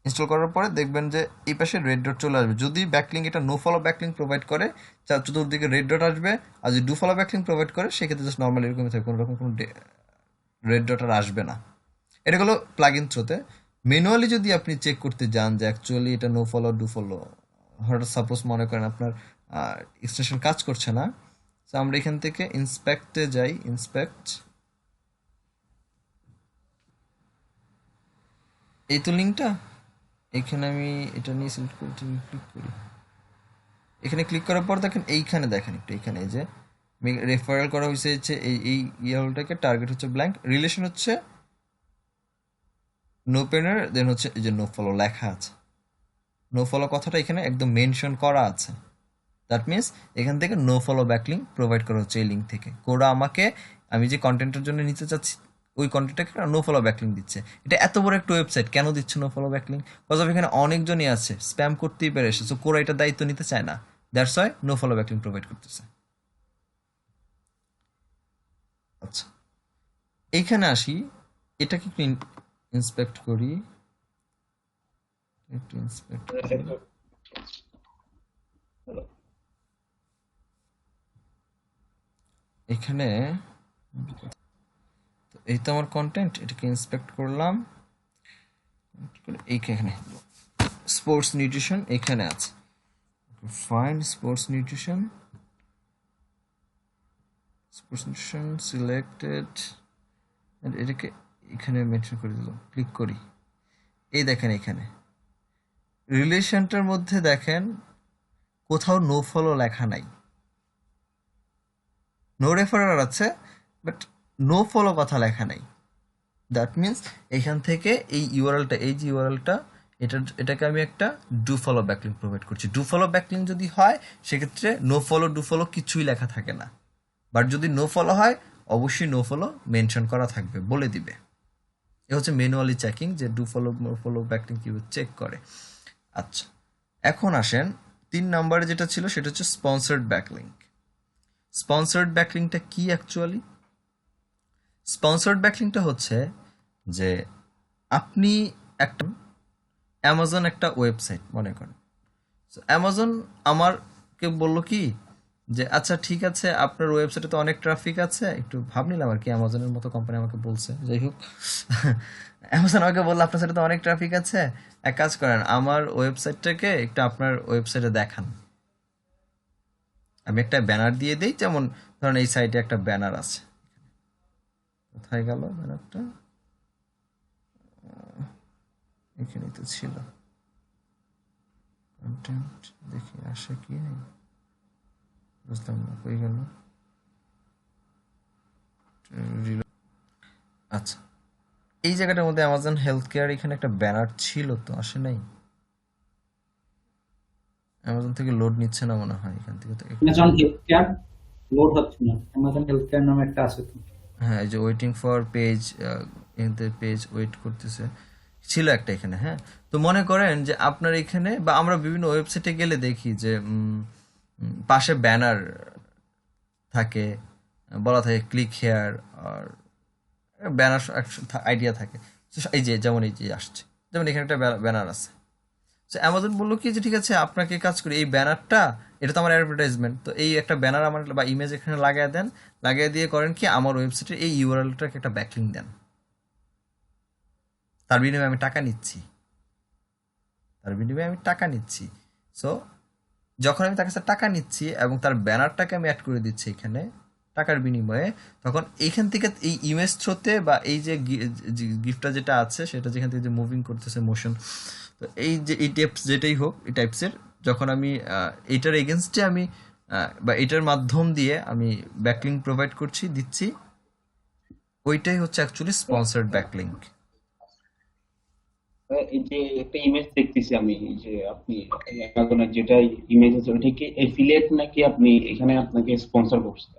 ইনস্টল করার পরে দেখবেন যে এই পাশে রেড ডট চলে আসবে। যদি ব্যাকলিঙ্ক এটা নো ফলো ব্যাকলিঙ্ক প্রোভাইড করে চতুর্দিকে রেড ডট আসবে, আর যদি ডু ফলো ব্যাকলিঙ্ক প্রোভাইড করে সেক্ষেত্রে জাস্ট নর্মাল এরকমই থাকবে, কোনো রকম কোনো রেড ডট আর আসবে না। এটা হলো প্লাগ ইন থ্রোতে। ম্যানুয়ালি যদি আপনি চেক করতে যান যে অ্যাকচুয়ালি এটা নো ফলো ডু ফলো, হঠাৎ সাপোজ মনে করেন আপনার এক্সটেনশন কাজ করছে না, তো আমরা এখান থেকে ইন্সপেক্টে যাই, ইন্সপেক্ট, এই তো লিঙ্কটা, এখানে আমি এটা নিয়ে সিলেক্ট করে ক্লিক করি। এখানে ক্লিক করার পর দেখেন এইখানে দেখেন একটু, এখানে এই যে রেফারেল করা হয়েছে হচ্ছে এই ইয়ারটাকে, টার্গেট হচ্ছে ব্ল্যাঙ্ক, রিলেশন হচ্ছে নো পেনার, দেন হচ্ছে এই যে নো ফলো লেখা আছে, নো ফলো কথাটা এখানে একদম মেনশন করা আছে। দ্যাট মিনস এখান থেকে নো ফলো ব্যাকলিঙ্ক প্রোভাইড করা হচ্ছে এই লিঙ্ক থেকে। কোরা আমাকে, আমি যে কন্টেন্টের জন্য নিতে চাচ্ছি ওই কন্টেন্টটাকে নো ফলো ব্যাকলিঙ্ক দিচ্ছে। এটা এত বড় একটা ওয়েবসাইট কেন দিচ্ছে no follow backlink? Because of এখানে অনেকজনই আছে, স্প্যাম করতেই পারে এসে, সো কোরা এটা দায়িত্ব নিতে চায় না, that's why no follow backlink provide করতেছে। আচ্ছা, এইখানে আসি, এটাকে একটু ইন্সপেক্ট করি, একটু ইন্সপেক্ট করি। এখানে এই তো আমার কন্টেন্ট, এটাকে ইন্সপেক্ট করলাম, এইখানে স্পোর্টস নিউট্রিশন এখানে আছে, find sports nutrition, sports nutrition selected, এটাকে এখানে মেনশন করে দিলাম, ক্লিক করি। এই দেখেন এখানে রিলেশনটার মধ্যে দেখেন কোথাও নো ফলো লেখা নাই, নো রেফারার আছে বাট নো ফলো কথা লেখা নাই। দ্যাট মিনস এখান থেকে এই ইউআরএলটা, এই যে ইউআরএলটা, এটাকে আমি একটা ডু ফলো ব্যাকলিঙ্ক প্রোভাইড করছি। ডু ফলো ব্যাকলিঙ্ক যদি হয় সেক্ষেত্রে নো ফলো ডু ফলো কিছুই লেখা থাকে না, বাট যদি নো ফলো হয় অবশ্যই নো ফলো মেনশন করা থাকবে, বলে দিবে। এ হচ্ছে ম্যানুয়ালি চেকিং, যে do follow no follow backlink কীভাবে চেক করে। আচ্ছা, এখন আসেন 3 নম্বরে যেটা ছিল সেটা হচ্ছে স্পন্সর্ড ব্যাকলিঙ্ক। স্পন্সর্ড ব্যাকলিঙ্কটা কি অ্যাকচুয়ালি? স্পন্সর্ড ব্যাকলিঙ্কটা হচ্ছে যে আপনি একটা অ্যামাজন একটা ওয়েবসাইট মনে করেন, তো অ্যামাজন আমারকে বললো কি যে আচ্ছা ঠিক আছে আপনার ওয়েবসাইটে তো অনেক ট্রাফিক আছে, একটু ভাব নিলাম আর কি, অ্যামাজনের মতো কোম্পানি আমাকে বলছে, যাই হোক অ্যামাজন আমাকে বললো আপনার সাইটে তো অনেক ট্রাফিক আছে, এক কাজ করেন আমার ওয়েবসাইটটাকে একটু আপনার ওয়েবসাইটে দেখান। আমি একটা ব্যানার দিয়ে দিই, যেমন ধরেন এই সাইটে একটা ব্যানার আছে, কোথায় গেল ব্যানারটা, এখানেই তো ছিল, কন্টেন্ট দেখি আসে কি নেই, বুঝলাম না কই গেল। আচ্ছা, এই জায়গাটার মধ্যে অ্যামাজন হেলথ কেয়ার এখানে একটা ব্যানার ছিল, তো আসে নাই, অ্যামাজন থেকে লোড নিচ্ছে না মনে হয় এখান থেকে, তো
অ্যামাজন হেলথ কেয়ার লোড হচ্ছে না, অ্যামাজন হেলথ কেয়ার নামে একটা আছে তো।
হ্যাঁ, এই যে waiting for page, page wait করতেছে ছিল একটা এখানে। হ্যাঁ, তো মনে করেন যে আপনার এখানে বা আমরা বিভিন্ন ওয়েবসাইটে গেলে দেখি যে পাশে ব্যানার থাকে, বলা থাকে ক্লিক হেয়ার, আর ব্যানার আইডিয়া থাকে। তো এই যে যেমন এই যে আসছে, যেমন এখানে একটা ব্যানার আছে, তো অ্যামাজন বললো কি যে ঠিক আছে আপনাকে কাজ করি, এই ব্যানারটা, এটা তো আমার অ্যাডভার্টাইজমেন্ট, তো এই একটা ব্যানার আমার বা ইমেজ এখানে লাগিয়ে দেন, লাগিয়ে দিয়ে করেন কি আমার ওয়েবসাইটে এই ইউআরএলটাকে একটা ব্যাকলিঙ্ক দেন, তার বিনিময়ে আমি টাকা নিচ্ছি, তার বিনিময়ে আমি টাকা নিচ্ছি। সো যখন আমি তার কাছে টাকা নিচ্ছি এবং তার ব্যানারটাকে আমি অ্যাড করে দিচ্ছি এখানে টাকার বিনিময়ে, তখন এইখান থেকে এই ইমেজ থ্রোতে বা এই যে গিফটটা যেটা আছে সেটা যেখান থেকে যে মুভিং করতেছে মোশন, তো এই যে এই টাইপস যেটাই হোক এই টাইপসের, যখন আমি এইটার এগেনস্টে আমি বা এটার মাধ্যম দিয়ে আমি ব্যাকলিঙ্ক প্রোভাইড করছি, দিচ্ছি, ওইটাই হচ্ছে অ্যাকচুয়ালি স্পন্সর্ড ব্যাকলিঙ্ক।
এই যে একটা ইমেজ দেখতেছি আমি, এই যে আপনি অ্যামাজনের যেটা ইমেজ আছে ওইটা কি এফিলিয়েট নাকি আপনি এখানে আপনাকে স্পন্সর করছে?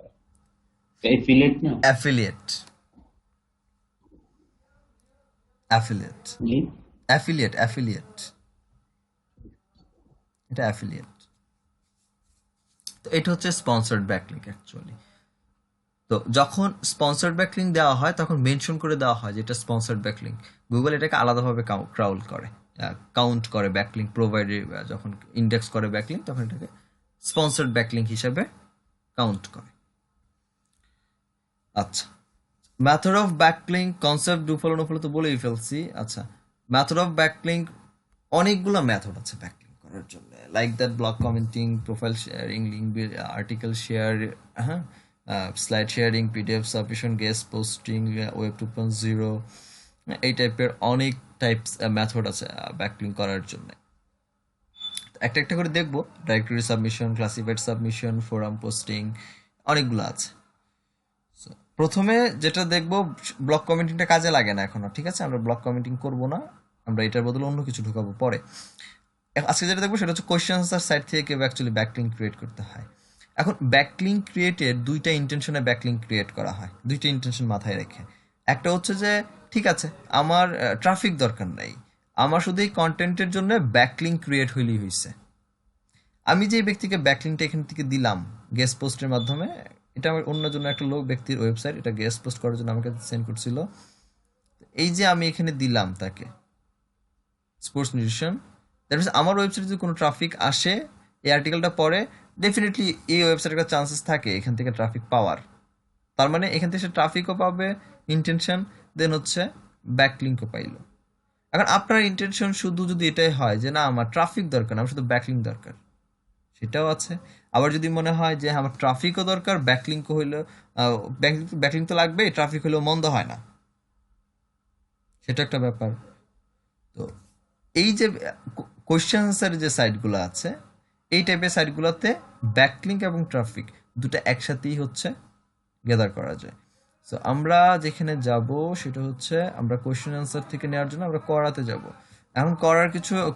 এফিলিয়েট না?
অ্যাফিলিয়েট, অ্যাফিলিয়েট,
জি।
অ্যাফিলিয়েট, অ্যাফিলিয়েট, এটা অ্যাফিলিয়েট। তো এটা হচ্ছে স্পন্সর্ড ব্যাকলিঙ্ক অ্যাকচুয়ালি। তো যখন স্পন্সর্ড ব্যাকলিঙ্ক দেওয়া হয় তখন মেনশন করে দেওয়া হয় যে এটা স্পন্সর্ড ব্যাকলিঙ্ক। গুগল এটাকে আলাদাভাবে ক্রাউল করে, কাউন্ট করে ব্যাকলিঙ্ক প্রোভাইডার, যখন ইন্ডেক্স করে ব্যাকলিঙ্ক তখন এটাকে স্পন্সর্ড ব্যাকলিঙ্ক হিসাবে কাউন্ট করে। আচ্ছা, method of backlink concept do follow no follow তো বলেই ফেলছি। আচ্ছা, মেথড অফ ব্যাকলিঙ্ক অনেকগুলো মেথড আছে ব্যাকলিঙ্ক করার জন্য, like that blog commenting, profile sharing, link article share, হ্যাঁ, slide sharing, PDF submission, guest posting, web 2.0, এই টাইপের অনেক টাইপস মেথড আছে ব্যাকলিঙ্ক করার জন্য। একটা একটা করে দেখবো। Directory submission, classified submission, forum posting, অনেকগুলো আছে। So, প্রথমে যেটা দেখবো, ব্লক কমেন্টিংটা কাজে লাগে না এখনো, ঠিক আছে, আমরা ব্লক কমেন্টিং করব না, আমরা এটার বদলে অন্য কিছু ঢুকাবো পরে। আজকে যেটা দেখবো সেটা হচ্ছে কোয়েশ্চেন আনসার সাইট থেকে কেউ অ্যাকচুয়ালি ব্যাকলিঙ্ক ক্রিয়েট করতে হয়। এখন ব্যাকলিঙ্ক ক্রিয়েটের দুইটা ইন্টেনশনে ব্যাকলিঙ্ক ক্রিয়েট করা হয়, দুইটা ইন্টেনশন মাথায় রেখে। একটা হচ্ছে যে ঠিক আছে আমার ট্রাফিক দরকার নাই, আমার শুধু এই কন্টেন্টের জন্য ব্যাকলিঙ্ক ক্রিয়েট হইলেই হয়েছে। আমি যে ব্যক্তিকে ব্যাকলিঙ্কটা এখান থেকে দিলাম গেস্ট পোস্টের মাধ্যমে, এটা আমার অন্য জন্য একটা লোক ব্যক্তির ওয়েবসাইট, এটা গেস্ট পোস্ট করার জন্য আমাকে সেন্ড করছিল। এই যে আমি এখানে দিলাম তাকে স্পোর্টস নিউট্রিশন, দ্যাট মিনস আমার ওয়েবসাইটে যদি কোনো ট্রাফিক আসে এই আর্টিকেলটা পরে, ডেফিনেটলি এই ওয়েবসাইটের একটা চান্সেস থাকে এখান থেকে ট্রাফিক পাওয়ার। তার মানে এখান থেকে সে ট্রাফিকও পাবে, ইন্টেনশন, দেন হচ্ছে ব্যাকলিঙ্কও পাইলো। এখন আপনার ইন্টেনশন শুধু যদি এটাই হয় যে না আমার ট্রাফিক দরকার না, আমার শুধু ব্যাকলিঙ্ক দরকার, সেটাও আছে। আবার যদি মনে হয় যে আমার ট্রাফিকও দরকার, ব্যাকলিঙ্কও হইলো, ব্যাকলিঙ্ক তো লাগবে, ট্রাফিক হলেও মন্দ হয় না, সেটা একটা ব্যাপার। তো এই যে কোয়েশ্চেন আনসারের যে সাইটগুলো আছে, এই টাইপের সাইটগুলোতে ব্যাকলিঙ্ক এবং ট্রাফিক দুটো একসাথেই হচ্ছে গ্যাদার করা যায়। সো আমরা যেখানে যাব সেটা হচ্ছে আমরা কোয়েশ্চেন আনসার থেকে নেওয়ার জন্য আমরা করাতে যাব। এখন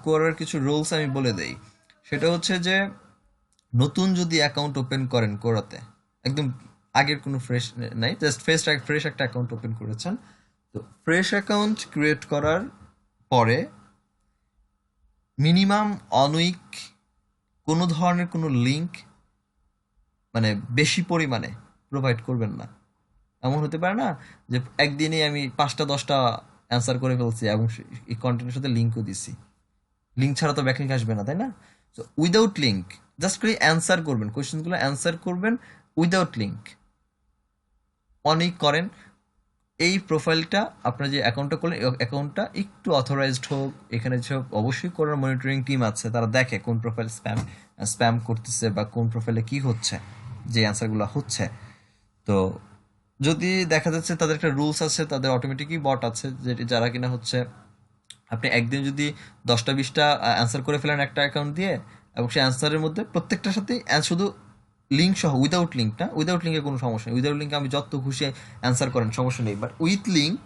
করার কিছু রুলস আমি বলে দেই। সেটা হচ্ছে যে নতুন যদি অ্যাকাউন্ট ওপেন করেন কোরাতে, একদম আগের কোনো ফ্রেশ নাই, জাস্ট ফ্রেশ একটা অ্যাকাউন্ট ওপেন করেছেন, তো ফ্রেশ অ্যাকাউন্ট ক্রিয়েট করার পরে মিনিমাম অনউইক কোনো ধরনের কোনো লিঙ্ক মানে বেশি পরিমাণে প্রোভাইড করবেন না। এমন হতে পারে না যে একদিনে আমি 5টা-10টা অ্যান্সার করে ফেলছি এবং এই কন্টেন্টের সাথে লিঙ্কও দিছি, লিঙ্ক ছাড়া তো ব্যাকলিঙ্ক আসবে না, তাই না? সো উইদাউট লিঙ্ক জাস্ট করে অ্যান্সার করবেন, কোয়েশ্চেনগুলো অ্যান্সার করবেন উইদাউট লিঙ্ক। অনেক করেন এই প্রোফাইলটা, আপনার যে অ্যাকাউন্টটা করলেন অ্যাকাউন্টটা একটু অথরাইজড হোক। এখানে যেসব অবশ্যই করার মনিটরিং টিম আছে, তারা দেখে কোন প্রোফাইল স্প্যাম করতেছে বা কোন প্রোফাইলে কি হচ্ছে, যে অ্যান্সারগুলো হচ্ছে। তো যদি দেখা যাচ্ছে তাদের একটা রুলস আছে, তাদের অটোমেটিকই বট আছে যারা কিনা হচ্ছে আপনি একদিন যদি 10টা-20টা অ্যান্সার করে ফেলেন একটা অ্যাকাউন্ট দিয়ে, এবং সেই অ্যান্সারের মধ্যে প্রত্যেকটার সাথে শুধু লিঙ্ক সহ, উইদাউট লিঙ্ক না, উইদাউট লিঙ্কে কোনো সমস্যা নেই, উইদাউট লিঙ্কে আমি যত খুশি অ্যান্সার করেন সমস্যা নেই, বাট উইথ লিঙ্ক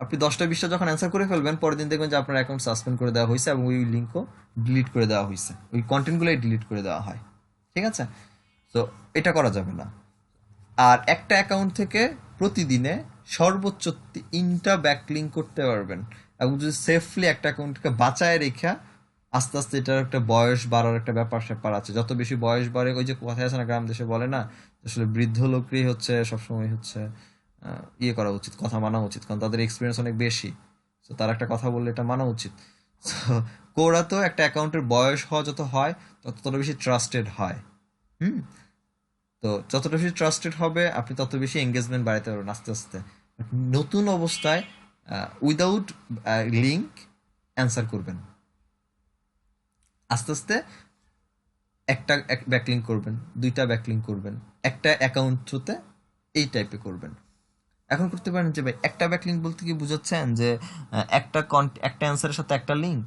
আপনি 10টা-20টা যখন অ্যান্সার করে ফেলবেন, পরের দিন দেখবেন যে আপনার অ্যাকাউন্ট সাসপেন্ড করে দেওয়া হয়েছে এবং ওই লিঙ্কও ডিলিট করে দেওয়া হয়েছে, ওই কন্টেন্টগুলোই ডিলিট করে দেওয়া হয়, ঠিক আছে? তো এটা করা যাবে না। আর একটা অ্যাকাউন্ট থেকে প্রতিদিনে সর্বোচ্চ 3টা ব্যাকলিঙ্ক করতে পারবেন, এবং যদি সেফলি একটা অ্যাকাউন্টকে বাঁচায় রেখা আস্তে আস্তে এটার একটা বয়স বাড়ার একটা ব্যাপার স্যাপার আছে। যত বেশি বয়স বাড়ে, ওই যে কথায় আছে না, গ্রাম দেশে বলে না, আসলে বৃদ্ধ লোকই হচ্ছে সবসময় হচ্ছে ইয়ে করা উচিত, কথা মানা উচিত, কারণ তাদের এক্সপিরিয়েন্স অনেক বেশি। তো তার একটা কথা বললে এটা মানা উচিত। কোরা তো একটা অ্যাকাউন্টের বয়স হওয়া যত হয় ততটা বেশি ট্রাস্টেড হয়। হুম, তো যতটা বেশি ট্রাস্টেড হবে আপনি তত বেশি এঙ্গেজমেন্ট বাড়াতে পারবেন আস্তে আস্তে। নতুন অবস্থায় উইদাউট লিঙ্ক অ্যান্সার করবেন, আস্তে আস্তে একটা ব্যাকলিঙ্ক করবেন, 2টা ব্যাকলিঙ্ক করবেন, একটা অ্যাকাউন্ট থ্রুতে এই টাইপে করবেন। এখন করতে পারেন যে ভাই একটা ব্যাকলিঙ্ক বলতে কি বুঝাচ্ছেন যে একটা একটা অ্যান্সারের সাথে একটা লিঙ্ক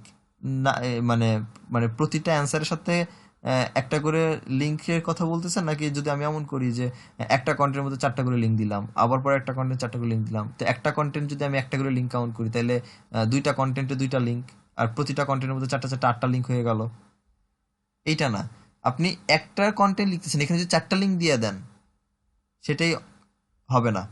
না, মানে মানে প্রতিটা অ্যান্সারের সাথে একটা করে লিঙ্কের কথা বলতেছেন, নাকি যদি আমি এমন করি যে একটা কন্টেন্টের মধ্যে 4টা করে লিঙ্ক দিলাম, আবার পরে একটা কন্টেন্ট 4টা করে লিঙ্ক দিলাম, তো একটা কন্টেন্ট যদি আমি একটা করে লিঙ্ক কাউন্ট করি তাহলে 2টা কন্টেন্টে 2টা লিঙ্ক, আর প্রতিটা কন্টেন্টের মধ্যে 4টা লিঙ্ক হয়ে গেল। এইটা না, আপনি একটা কন্টেন্ট লিখতেছেন, এখানে যদি 4টা লিঙ্ক দিয়ে দেন সেটাই হবে না।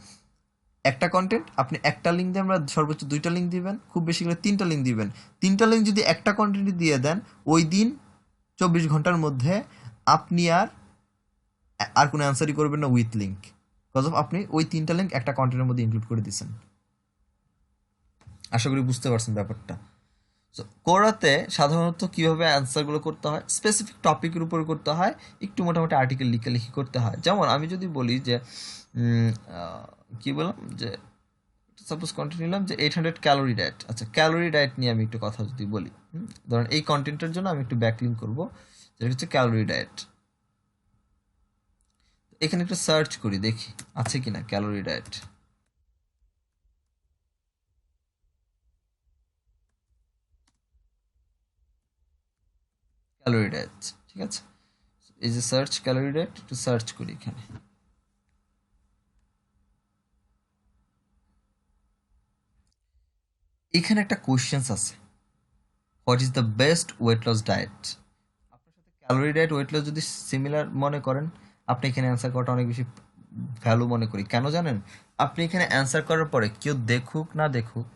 একটা কন্টেন্ট আপনি একটা লিঙ্ক দিয়ে আমরা সর্বোচ্চ 2টা লিঙ্ক দিবেন, খুব বেশি করে 3টা লিঙ্ক দিবেন। 3টা লিঙ্ক যদি একটা কন্টেন্টে দিয়ে দেন, ওই দিন 24 ঘন্টার মধ্যে আপনি আর আর কোনো অ্যান্সারই করবেন না উইথ লিঙ্ক, বিকজ অফ আপনি ওই 3টা লিঙ্ক একটা কন্টেন্টের মধ্যে ইনক্লুড করে দিচ্ছেন। আশা করি বুঝতে পারছেন ব্যাপারটা। সো কোরাতে সাধারণত কিভাবে অ্যান্সারগুলো করতে হয়, স্পেসিফিক টপিকের উপর করতে হয়, একটু মোটামুটি আর্টিকেল লিখালেখি করতে হয়। যেমন আমি যদি বলি যে কি বললাম যে সাপোজ কন্টেন্ট নিলাম যে 800 ক্যালোরি ডায়েট। আচ্ছা, ক্যালোরি ডায়েট নিয়ে আমি একটু কথা যদি বলি, ধরেন এই কন্টেন্টের জন্য আমি একটু ব্যাকলিঙ্ক করবো, যেটা হচ্ছে ক্যালোরি ডায়েট। এখানে একটু সার্চ করি দেখি আছে কিনা ক্যালোরি ডায়েট। ক্যালোরি ডায়েট, ঠিক আছে, এই যে সার্চ ক্যালোরি ডায়েট, একটু সার্চ করি এখানে। এখানে একটা কোয়েশ্চেন্স আছে, what is the best weight loss diet. আপনার সাথে ক্যালোরি ডায়েট ওয়েট লস যদি সিমিলার মনে করেন, আপনি এখানে অ্যান্সার করাটা অনেক বেশি ভ্যালু মনে করি। কেন জানেন? আপনি এখানে অ্যান্সার করার পরে কেউ দেখুক না দেখুক,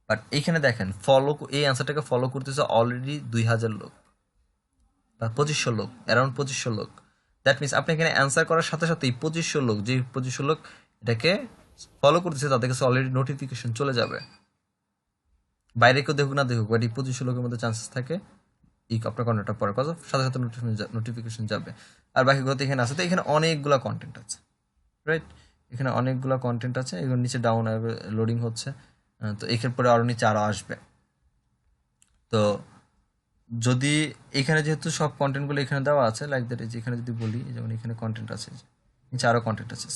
বাট এখানে দেখেন এই অ্যান্সারটাকে ফলো করতেছে অলরেডি 2000 লোক বা 2500 লোক, অ্যারাউন্ড 2500 লোক। দ্যাট মিনস আপনি এখানে অ্যান্সার করার সাথে সাথে এই 2500 লোক, যে 2500 লোক এটাকে ফলো করতেছে, তাদের কাছে অলরেডি নোটিফিকেশন চলে যাবে। বাইরে কেউ দেখুক না দেখুক, বাট এই 2500 লোকের মধ্যে চান্সেস থাকে এই আপনার কন্টেন্টটা পড়ার কথা, সাথে সাথে নোটিফিকেশন যাবে। আর বাকিগুলো তো এখানে আছে, তো এখানে অনেকগুলা কন্টেন্ট আছে, রাইট? এখানে অনেকগুলা কন্টেন্ট আছে, এগুলো নিচে ডাউন লোডিং হচ্ছে, তো এখানে পরে আরো নিচে আরো আসবে। তো যদি এখানে যেহেতু সব কন্টেন্টগুলো এখানে দেওয়া আছে লাইক দ্যাট, এখানে যদি বলি যেমন এখানে কন্টেন্ট আছে, নিচে আরো কন্টেন্ট আছে,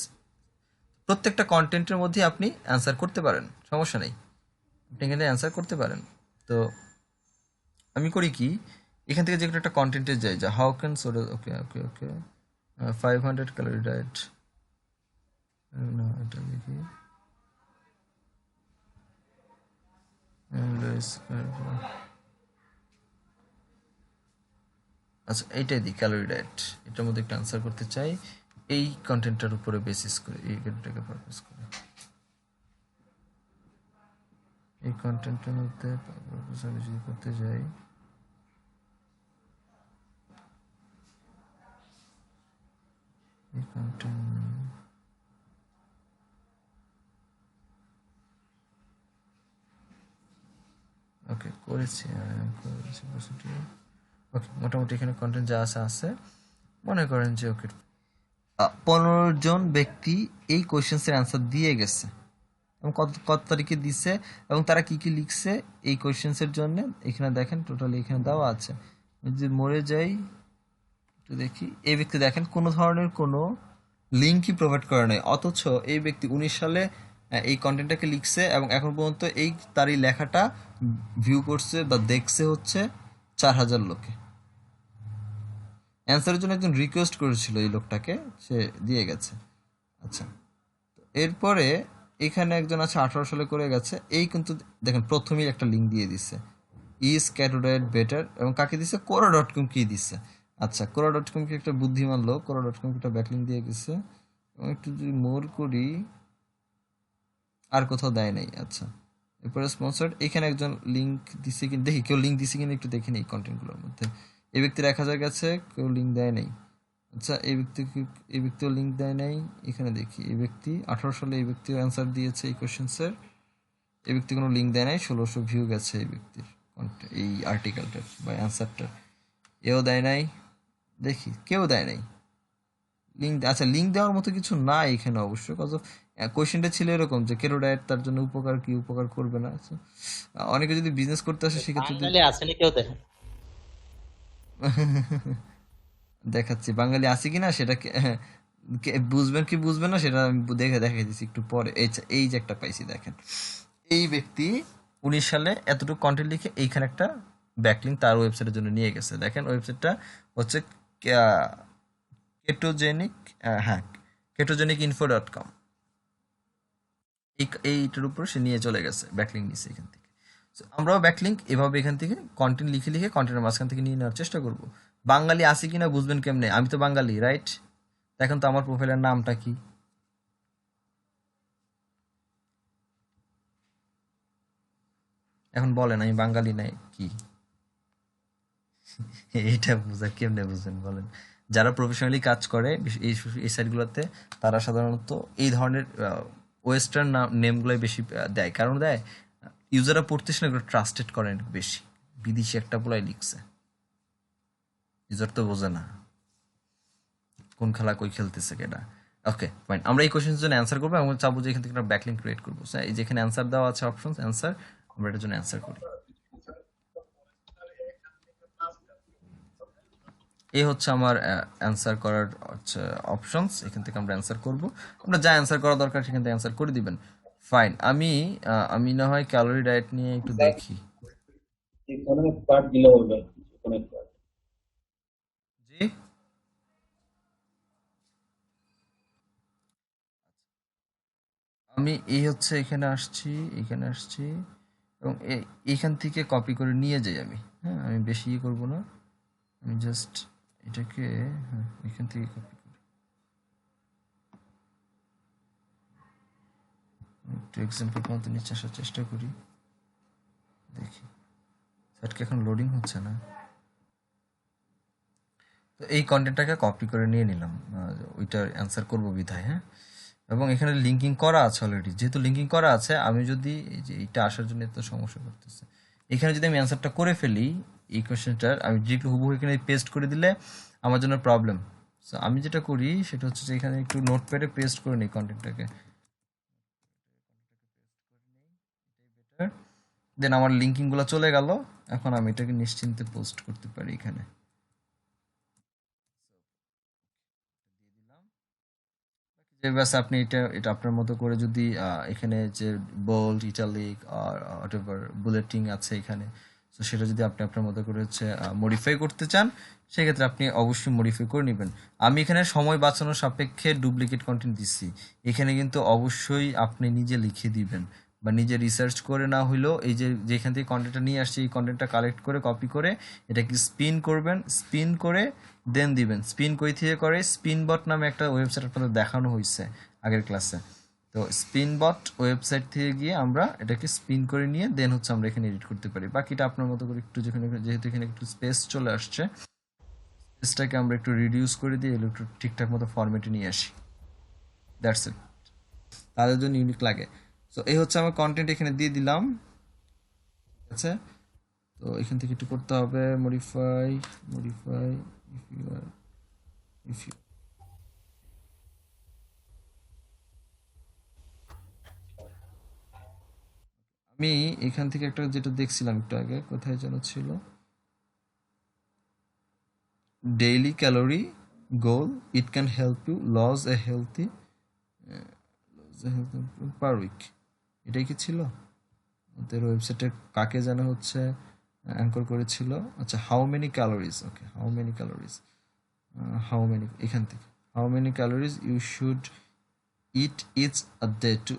প্রত্যেকটা কন্টেন্টের মধ্যে আপনি অ্যান্সার করতে পারেন, সমস্যা নেই, আপনি এখানে অ্যান্সার করতে পারেন। তো আমি করি কি, এখান থেকে যে কোনো একটা কন্টেন্টে যাই, যা how can soda, okay okay okay 500 calorie diet, না এটা দেখি, আচ্ছা এইটাই দিই ক্যালোরি ডায়েট, এটার মধ্যে একটা অ্যান্সার করতে চাই এই কন্টেন্টটার উপরে বেসিস করে, এই কন্টেন্টটাকে পারপাস করে, এই কন্টেন্টের মধ্যে আমি যদি করতে যাই, এই কন্টেন্ট ওকে করেছি ওকে, মোটামুটি এখানে কন্টেন্ট যা আছে আছে, মনে করেন যে ওকে 15 জন ব্যক্তি এই কোয়েশ্চেন্সের অ্যান্সার দিয়ে গেছে, এবং কত কত তারিখে দিছে, এবং তারা কি কি লিখছে এই কোয়েশ্চেন্সের জন্য এখানে দেখেন টোটালি এখানে দেওয়া আছে। যদি মরে যাই একটু দেখি, এই ব্যক্তি দেখেন কোনো ধরনের কোনো লিঙ্কই প্রোভাইড করা নেই, অথচ এই ব্যক্তি 19 সালে এই কন্টেন্টটাকে লিখছে, এবং এখন পর্যন্ত তার এই লেখাটা ভিউ করছে বা দেখছে হচ্ছে 4000 লোকে। অ্যান্সারের জন্য একজন রিকোয়েস্ট করেছিল এই লোকটাকে, সে দিয়ে গেছে। আচ্ছা, এরপরে এখানে একজন আছে 18 সালে করে গেছে, এই কিন্তু দেখেন প্রথমেই একটা লিঙ্ক দিয়ে দিচ্ছে, ইজ ক্যাটোডায়েট বেটার, এবং কাকে দিচ্ছে, কোরা.কম কি দিচ্ছে। আচ্ছা, কোরা.কম কি একটা বুদ্ধিমান লোক, কোরা.কম একটা ব্যাকলিঙ্ক দিয়ে গেছে, এবং একটু যদি মোর করি আর কোথাও দেয় নাই। আচ্ছা, এরপরে স্পন্সর্ড, এখানে একজন লিঙ্ক দিচ্ছে কিনা দেখি, কেউ লিঙ্ক দিচ্ছে কিনা একটু দেখি এই কন্টেন্টগুলোর মধ্যে। এই ব্যক্তির 1000 গেছে, কেউ লিঙ্ক দেয় নাই। আচ্ছা, এই ব্যক্তিও লিঙ্ক দেয় নাই। এখানে দেখি এই ব্যক্তি 18 সালে এই ব্যক্তিও অ্যান্সার দিয়েছে এই কোশ্চেন্সের, এই ব্যক্তি কোনো লিঙ্ক দেয় নাই, 1600 ভিউ গেছে এই ব্যক্তির এই আর্টিকেলটার বা অ্যান্সারটার, এও দেয় নাই, দেখি কেউ দেয় নাই লিঙ্ক। আচ্ছা, লিঙ্ক দেওয়ার মতো কিছু না এখানে অবশ্যই, কজ কোয়েশ্চেনটা ছিল এরকম যে কেরো ডায়েট তার জন্য উপকার কি উপকার করবে না। অনেকে যদি বিজনেস করতে আসে সেক্ষেত্রে
বাঙালি আসেনি কেউ দেখেন।
দেখাচ্ছি বাঙালি আছে কিনা সেটা বুঝবেন কি বুঝবেন না সেটা আমি দেখাই দিচ্ছি একটু পরে। এই যে একটা পাইছি দেখেন, এই ব্যক্তি 19 সালে এতটুকু কন্টেন্ট লিখে এইখানে একটা ব্যাকলিঙ্ক তার ওয়েবসাইটের জন্য নিয়ে গেছে। দেখেন ওয়েবসাইটটা হচ্ছে কেটোজেনিক, হ্যাঁ ketogenicinfo.com, এইটার উপর সে নিয়ে চলে গেছে, ব্যাকলিঙ্ক নিচ্ছে এখান থেকে। আমরাও ব্যাকলিঙ্ক এভাবে এখান থেকে কন্টেন্ট লিখে লিখে কন্টেন্টের মাঝখান থেকে নিয়ে নেওয়ার চেষ্টা করব। বাঙালি আছে কিনা বুঝবেন কেমনে, আমি তো বাঙালি, রাইট? দেখেন তো আমার প্রোফাইলের নামটা কি, এখন বলেন আমি বাঙালি নাই কি? এটা বুঝা কেমনে বুঝবেন বলেন? যারা প্রফেশনালি কাজ করে এই সাইটগুলোতে, তারা সাধারণত এই ধরনের ওয়েস্টার্ন নেমগুলোই বেশি দেয়। কারণ দেয়, ইউজাররা পড়তেছে না, এগুলো ট্রাস্টেড করেন বেশি। বিদেশি একটা বলাই লিখছে, ইউজার তো বোঝে না কোন খেলা কই খেলতেছে কেটা। ওকে ফাইন, আমরা এই কোশ্চেনের জন্য অ্যান্সার করবো এবং চাবো যে এখান থেকে একটা ব্যাকলিঙ্ক ক্রিয়েট করবো। এই যেখানে অ্যান্সার দেওয়া আছে অপশনস অ্যান্সার, আমরা এটার জন্য অ্যান্সার করি। এই হচ্ছে আমার অ্যান্সার করার হচ্ছে অপশনস, এখান থেকে আমরা অ্যান্সার করব। আমরা যা অ্যান্সার করা দরকার সেখান থেকে অ্যান্সার করে দিবেন। ফাইন, আমি না হয় ক্যালোরি ডায়েট নিয়ে একটু দেখি।
এখানে পার্ট দিলে হবে, এখানে part।
জি, আমি এই হচ্ছে এখানে আসছি এবং এইখান থেকে কপি করে নিয়ে যাই আমি। হ্যাঁ, আমি বেশি করব না, আমি জাস্ট এটাকে এখান থেকে কপি করি। একটু এক্সাম্পল মতো নিচে আসার চেষ্টা করি, দেখি সাইটকে এখন লোডিং হচ্ছে না। তো এই কন্টেন্টটাকে কপি করে নিয়ে নিলাম, ওইটার অ্যান্সার করবো বিধায়। হ্যাঁ, এবং এখানে লিঙ্কিং করা আছে অলরেডি। যেহেতু লিঙ্কিং করা আছে, আমি যদি এই যে এইটা আসার জন্য এত সমস্যা করতেছে, এখানে যদি আমি অ্যান্সারটা করে ফেলি এই কোয়েশ্চেনটার, আমি ডিরেক্টলি হুবহু এখানে পেস্ট করে দিলে আমার জন্য প্রবলেম। সো আমি যেটা করি সেটা হচ্ছে যে এখানে একটু নোটপ্যাডে পেস্ট করে নিই কন্টেন্টটাকে, দেন আমার লিঙ্কিংগুলো চলে গেল। এখন আমি এটাকে নিশ্চিন্তে পোস্ট করতে পারি এখানে। যে ব্যাস আপনি এটা আপনার মতো করে যদি এখানে যে বোল্ড, ইটালিক আর হোয়াটএভার বুলেটিং আছে এখানে, তো সেটা যদি আপনি আপনার মতো করে হচ্ছে মডিফাই করতে চান, সেক্ষেত্রে আপনি অবশ্যই মডিফাই করে নেবেন। আমি এখানে সময় বাঁচানোর সাপেক্ষে ডুপ্লিকেট কন্টেন্ট দিচ্ছি, এখানে কিন্তু অবশ্যই আপনি নিজে লিখে দিবেন বা নিজে রিসার্চ করে না হইলেও এই যে যেখান থেকে কন্টেন্টটা নিয়ে আসছে এই কন্টেন্টটা কালেক্ট করে কপি করে এটাকে স্পিন করবেন, স্পিন করে দেন দিবেন। স্পিন কই থেকে করে, স্পিনবট নামে একটা ওয়েবসাইট আপনাদের দেখানো হয়েছে আগের ক্লাসে। তো স্পিনবট ওয়েবসাইট থেকে গিয়ে আমরা এটাকে স্পিন করে নিয়ে দেন হচ্ছে আমরা এখানে এডিট করতে পারি। বাকিটা আপনার মতো করে একটু যেহেতু এখানে একটু স্পেস চলে আসছে, স্পেসটাকে আমরা একটু রিডিউস করে দিয়ে একটু ঠিকঠাক মতো ফরম্যাটে নিয়ে আসি। দ্যাটস ইট, তাদের জন্য ইউনিক লাগে। তো এই হচ্ছে আমার কন্টেন্ট এখানে দিয়ে দিলাম, ঠিক আছে। তো এখান থেকে একটু করতে হবে মডিফাই ইফ ইউ আমি এখান থেকে একটা যেটা দেখছিলাম একটু আগে, কোথায় যেন ছিল, daily calorie goal, it can help you loss a healthy per week, এটাই কি ছিল ওদের ওয়েবসাইটে? কাকে যেন হচ্ছে অ্যাঙ্কর করেছিল। আচ্ছা, how many calories, okay, how many calories, how many, এখান থেকে how many calories you should eat it's a day to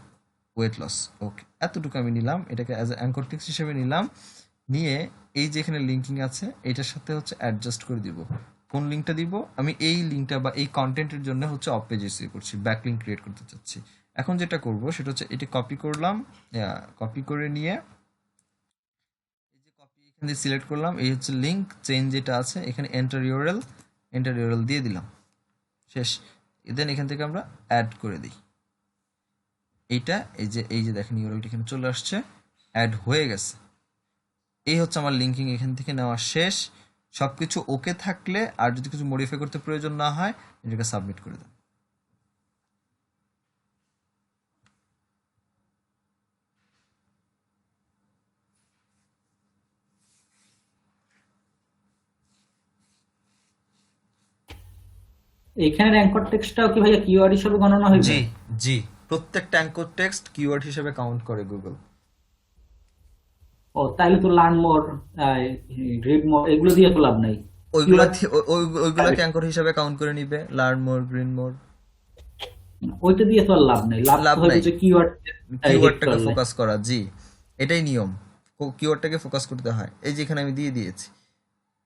weight loss. Okay, এতটুকু আমি নিলাম, এটাকে অ্যাজ এ অ্যাঙ্কর টেক্সট হিসেবে নিলাম, নিয়ে এই যে এখানে লিঙ্কিং আছে এটার সাথে হচ্ছে অ্যাডজাস্ট করে দিব। কোন লিঙ্কটা দিব? আমি এই লিঙ্কটা বা এই কন্টেন্টের জন্য হচ্ছে অফ পেজ ইউজ করছি, ব্যাকলিঙ্ক ক্রিয়েট করতে চাচ্ছি। এখন যেটা করব সেটা হচ্ছে এটি কপি করলাম, কপি করে নিয়ে এই যে কপি এখানে সিলেক্ট করলাম, এই হচ্ছে লিঙ্ক চেঞ্জ যেটা আছে এখানে এন্টার ইউআরএল দিয়ে দিলাম, শেষ। দেন এখান থেকে আমরা অ্যাড করে দিই এইটা, এই যে দেখেন ইউআরএলটা এখানে চলে আসছে, অ্যাড হয়ে গেছে। এই হচ্ছে আমার লিঙ্কিং এখান থেকে নেওয়া শেষ। সবকিছু ওকে থাকলে আর যদি কিছু মডিফাই করতে প্রয়োজন না হয় এটাকে সাবমিট করে দেন।
এখানে অ্যাঙ্কর টেক্সটটাও কি ভাইয়া কিওয়ার্ড হিসেবে গণনা হইবে?
জি জি, প্রত্যেকটা অ্যাঙ্কর টেক্সট কিওয়ার্ড হিসেবে কাউন্ট করে গুগল।
ও তাহলে তো লার্ন মোর, রিড মোর এগুলো দিয়ে তো লাভ নাই।
ওইগুলাকে অ্যাঙ্কর হিসেবে কাউন্ট করে নিবে, লার্ন মোর, গ্রিন মোর,
ওইটা দিয়ে তো আর লাভ নাই, লাভ
লাভ
তো হবে
নাই।
যে কিওয়ার্ড
কিওয়ার্ডটাকে ফোকাস করা, জি এটাই নিয়ম, কিওয়ার্ডটাকে ফোকাস করতে হয়। এই যে এখানে আমি দিয়ে দিয়েছি,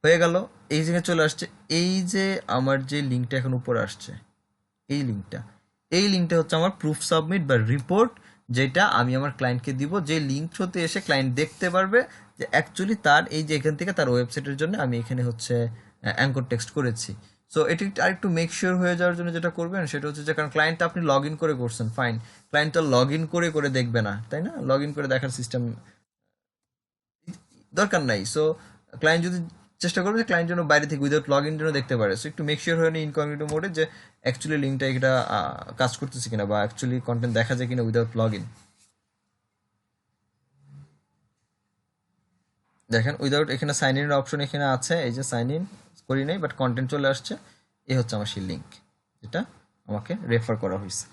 হয়ে গেল। এই জায়গায় চলে আসছে, এই যে আমার যে লিঙ্কটা এখন উপরে আসছে, এই লিঙ্কটা হচ্ছে আমার প্রুফ সাবমিট বা রিপোর্ট, যেটা আমি আমার ক্লায়েন্টকে দিব, যে লিঙ্ক থ্রুতে এসে ক্লায়েন্ট দেখতে পারবে যে অ্যাকচুয়ালি তার এই যে এখান থেকে তার ওয়েবসাইটের জন্য আমি এখানে হচ্ছে অ্যাঙ্কর টেক্সট করেছি। সো এটি আরেকটু মেক শিওর হয়ে যাওয়ার জন্য যেটা করবেন সেটা হচ্ছে যে, কারণ ক্লায়েন্টটা আপনি লগ ইন করে করছেন, ফাইন, ক্লায়েন্টটা লগ ইন করে করে দেখবে না, তাই না? লগ ইন করে দেখার সিস্টেম দরকার নাই। সো ক্লায়েন্ট যদি চেষ্টা করবে যে ক্লায়েন্ট যেন বাইরে থেকে উইদাউট লগ ইন যেন দেখতে পারে, সো একটু মেক শিওর হয়ে নিন ইনকগনিটো মোডে যে অ্যাকচুয়ালি লিঙ্কটা এটা কাজ করতেছে কিনা বা অ্যাকচুয়ালি কন্টেন্ট দেখা যায় কিনা উইদাউট লগ ইন। দেখেন উইদাউট, এখানে সাইন ইন অপশন এখানে আছে, এই যে সাইন ইন করি নাই বাট কন্টেন্ট চলে আসছে, এই হচ্ছে আমার সেই লিঙ্ক যেটা আমাকে রেফার করা হয়েছে।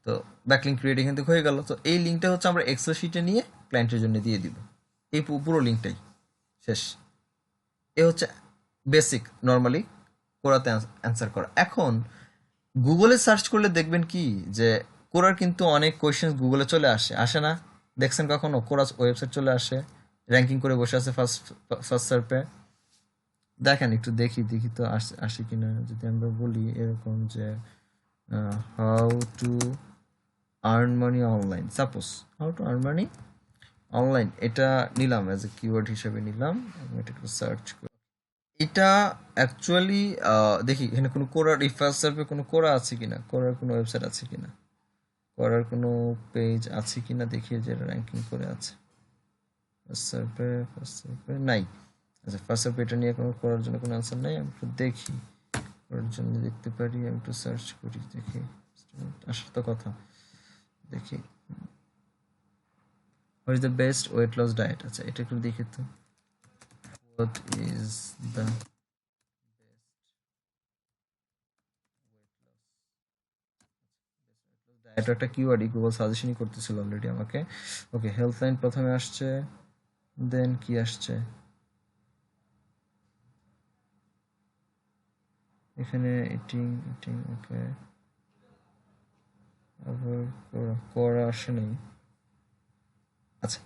তো ব্যাকলিঙ্ক ক্রিয়েট এখান থেকে হয়ে গেল। তো এই লিঙ্কটা হচ্ছে আমরা এক্সেল শিটে নিয়ে ক্লায়েন্টের জন্য দিয়ে দিব, এই পুরো লিঙ্কটাই শেষ। এ হচ্ছে বেসিক নর্মালি কোরাতে অ্যান্সার করা। এখন গুগলে সার্চ করলে দেখবেন কি যে কোরার কিন্তু অনেক কোয়েশ্চেন গুগলে চলে আসে, আসে না? দেখছেন কখনো কোরা ওয়েবসাইট চলে আসে র্যাঙ্কিং করে বসে আছে ফার্স্ট সার্পে? দেখেন একটু দেখি দেখি তো আসে কিনা। যদি আমরা বলি এরকম যে how to earn money online, suppose how to earn money online, এটা নিলাম অ্যাজ এ কিওয়ার্ড হিসেবে নিলাম, এটা একটু সার্চ করি। এটা অ্যাকচুয়ালি দেখি এখানে কোনো কোরার, এই ফার্স্ট সার্ভে কোনো কোরা আছে কিনা, কোরার কোনো ওয়েবসাইট আছে কিনা, কোরার কোনো পেজ আছে কিনা দেখি যে র্যাঙ্কিং করে আছে। ফার্স্ট সার্ভে নাই। আচ্ছা ফার্স্ট সার্ভে এটা নিয়ে কোনো করার জন্য কোনো আনসার নাই, আমি একটু দেখি করার জন্য দেখতে পারি, আমি একটু সার্চ করি দেখি, আসার তো কথা। দেখি what is the best weight loss diet, আচ্ছা এটা একটু দেখি তো, হোয়াট ইজ দ্য ডায়েট একটা কিওয়ার্ডই গুগল সাজেশনই করতেছিল অলরেডি আমাকে। ওকে হেল্পলাইন প্রথমে আসছে, দেন কি আসছে এখানে, ইটিং ইটিং, ওকে আবার করা আসে নেই। আচ্ছা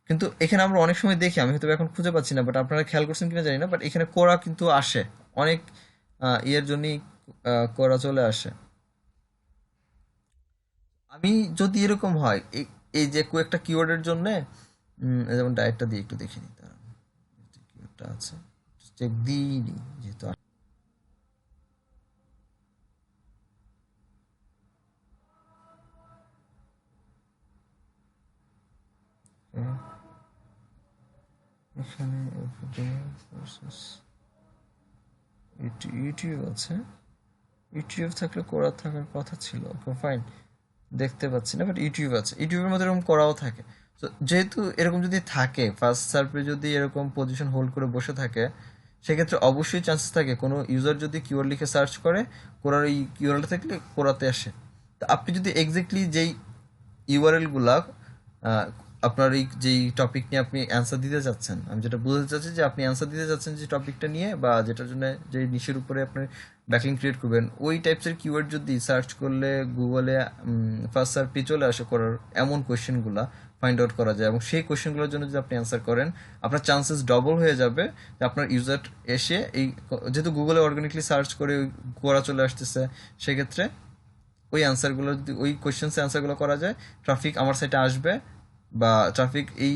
কিন্তু এখানে আমরা অনেক সময় দেখি, আমি হয়তো এখন খুঁজে পাচ্ছি না, বাট আপনারা খেয়াল করছেন কিনা জানি না, বাট এখানে কোরা কিন্তু আসে অনেক ইয়ের জন্যই, কোরা চলে আসে। আমি যদি এরকম হয় এই যে কয়েকটা কিওয়ার্ডের জন্য, যেমন ডায়েটটা দিয়ে একটু দেখে নিই, তারা কিওয়ার্ডটা আছে চেক দিইনি যেহেতু এখানে ইউটিউব আছে, ইউটিউব থাকলে কোরা থাকার কথা ছিল, ওকে ফাইন, দেখতে পাচ্ছি না, বাট ইউটিউব আছে, ইউটিউবের মধ্যে এরকম করাও থাকে। তো যেহেতু এরকম যদি থাকে ফার্স্ট সার্ভে যদি এরকম পজিশন হোল্ড করে বসে থাকে, সেক্ষেত্রে অবশ্যই চান্সেস থাকে কোনো ইউজার যদি কিওয়ার্ড লিখে সার্চ করে কোরার এই কিওয়ার্ডটা থাকলে কোরাতে আসে। তো আপনি যদি এক্স্যাক্টলি যেই ইউআরএল গুলা আপনার এই যেই টপিক নিয়ে আপনি অ্যান্সার দিতে চাচ্ছেন, আমি যেটা বুঝতে চাচ্ছি যে আপনি অ্যান্সার দিতে চাচ্ছেন যে টপিকটা নিয়ে বা যেটার জন্য যে নিশের উপরে আপনি ব্যাকলিং ক্রিয়েট করবেন, ওই টাইপসের কিওয়ার্ড যদি সার্চ করলে গুগলে ফার্স্ট সার্চে চলে আসে করার এমন কোয়েশ্চেনগুলো ফাইন্ড আউট করা যায়, এবং সেই কোয়েশ্চেনগুলোর জন্য যদি আপনি অ্যান্সার করেন আপনার চান্সেস ডবল হয়ে যাবে যে আপনার ইউজার এসে এই, যেহেতু গুগলে অর্গানিকলি সার্চ করে করা চলে আসতেছে, সেক্ষেত্রে ওই অ্যান্সারগুলো যদি ওই কোয়েশ্চেন্সের অ্যান্সারগুলো করা যায়, ট্রাফিক আমার সাইটে আসবে বা ট্রাফিক এই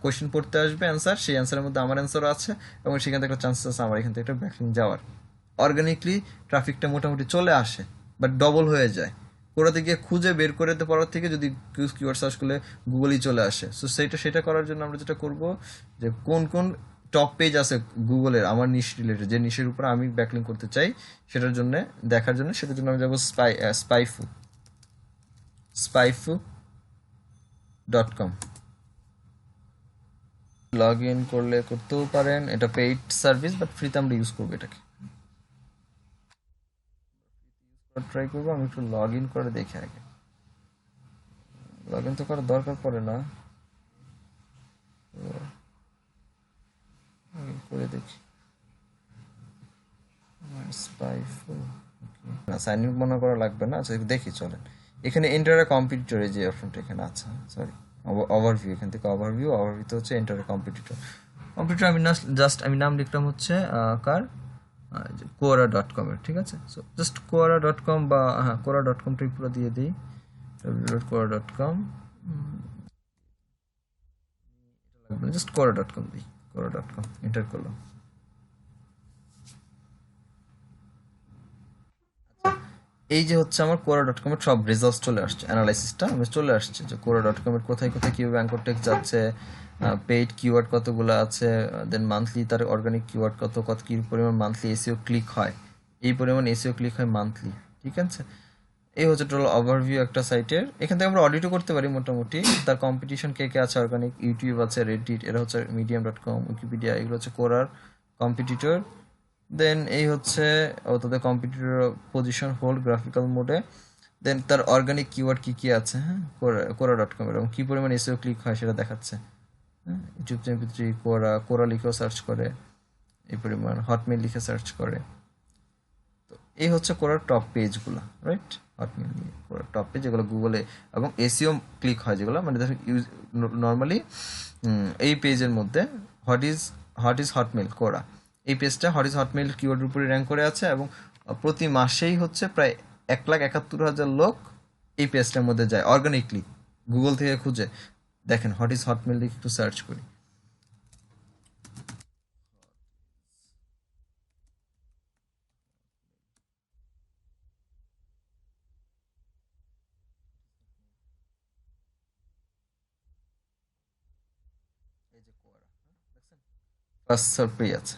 কোয়েশ্চেন পড়তে আসবে অ্যান্সার, সেই অ্যান্সারের মধ্যে আমার অ্যান্সারও আছে এবং সেখান থেকে একটা চান্সেস আছে আমার এখান থেকে একটা ব্যাকলিং যাওয়ার। অর্গানিকলি ট্রাফিকটা মোটামুটি চলে আসে বাট ডবল হয়ে যায় কোথা থেকে খুঁজে বের করে দিতে পারার থেকে যদি কিওয়ার্ড সার্চ করলে গুগলই চলে আসে। সো সেটা করার জন্য আমরা যেটা করব যে কোন কোন টপ পেজ আছে গুগলের আমার নিশ রিলেটেড, যে নিশের উপর আমি ব্যাকলিং করতে চাই সেটার জন্য দেখার জন্য, সেটার জন্য আমি যাবো spyfu.com, লগ ইন করলে করতেও পারেন, এটা পেইড সার্ভিস বাট ফ্রিতে আমরা ইউজ করবো এটাকে, ট্রাই করবো। আমি একটু লগ ইন করে দেখি আগে, লগ ইন তো করার দরকার পড়ে না, করে দেখি স্পাইফু, না সাইন ইন মনে করা লাগবে না। আচ্ছা দেখি চলেন, এখানে এন্টার এ কম্পিটিটর যে অপশনটা এখানে আছে, সরি ওভারভিউ, এখান থেকে ওভারভিউতে হচ্ছে এন্টার এ কম্পিটিটর। আমি জাস্ট আমি নাম লিখলাম হচ্ছে কার কোরা.com এর, ঠিক আছে। সো জাস্ট কোরা.com বা হ্যাঁ কোরা.com-টাই পুরো দিয়ে দিই, www.quora.com, জাস্ট কোরা.com দিই, কোরা.com এন্টার করলাম। এই যে হচ্ছে আমার quora.com এর সব রেজাল্টস চলে আসছে, অ্যানালাইসিসটা আমার চলে আসছে যে quora.com এর কোথায় কোথায় কিভাবে অ্যাঙ্কর টেক্সট যাচ্ছে, পেইড কিওয়ার্ড কতগুলো আছে, দেন মান্থলি তার অর্গানিক কিওয়ার্ড কত কত কি পরিমাণ মান্থলি এসইও ক্লিক হয়, এই পরিমাণ এসইও ক্লিক হয় মান্থলি। ঠিক আছে, এই হচ্ছে টোটাল ওভারভিউ একটা সাইটের। এখান থেকে আমরা অডিটও করতে পারি মোটামুটি, তার কম্পিটিশন কে কে আছে, অর্গানিক, ইউটিউব আছে, রেডিট, এরা হচ্ছে medium.com, উইকিপিডিয়া, এগুলো হচ্ছে কোরার কম্পিটিটর। দেন এই হচ্ছে তাদের কম্পিটিটর পজিশন হোল্ড গ্রাফিক্যাল মোডে। দেন তার অর্গানিক কিওয়ার্ড কি কি আছে, হ্যাঁ, কোরা.com এর, এবং কি পরিমাণ এসইও ক্লিক হয় সেটা দেখাচ্ছে। হ্যাঁ, ইউটিউব চ্যাম্পিয়ন কোরা, কোরা লিখেও সার্চ করে, এই পরিমাণ হটমেল লিখে সার্চ করে। তো এই হচ্ছে কোরার টপ পেজগুলো, রাইট? হটমেল নিয়ে কোরার টপ পেজ যেগুলো গুগলে এবং এসইও ক্লিক হয়, যেগুলো মানে দেখুন ইউজ নর্মালি এই পেজের মধ্যে হোয়াট ইজ হটমেল কোরা, এই পেজটা হোয়াট ইজ হটমেল কিওয়ার্ডের উপরে র্যাঙ্ক করে আছে, এবং প্রতি মাসেই হচ্ছে প্রায় 1,71,000 লোক এই পেজটার মধ্যে যায় অর্গানিকলি, গুগল থেকে খুঁজে। দেখেন হোয়াট ইজ হটমেল লিখে একটু সার্চ করি। ফার্স্ট সার্ভেই আছে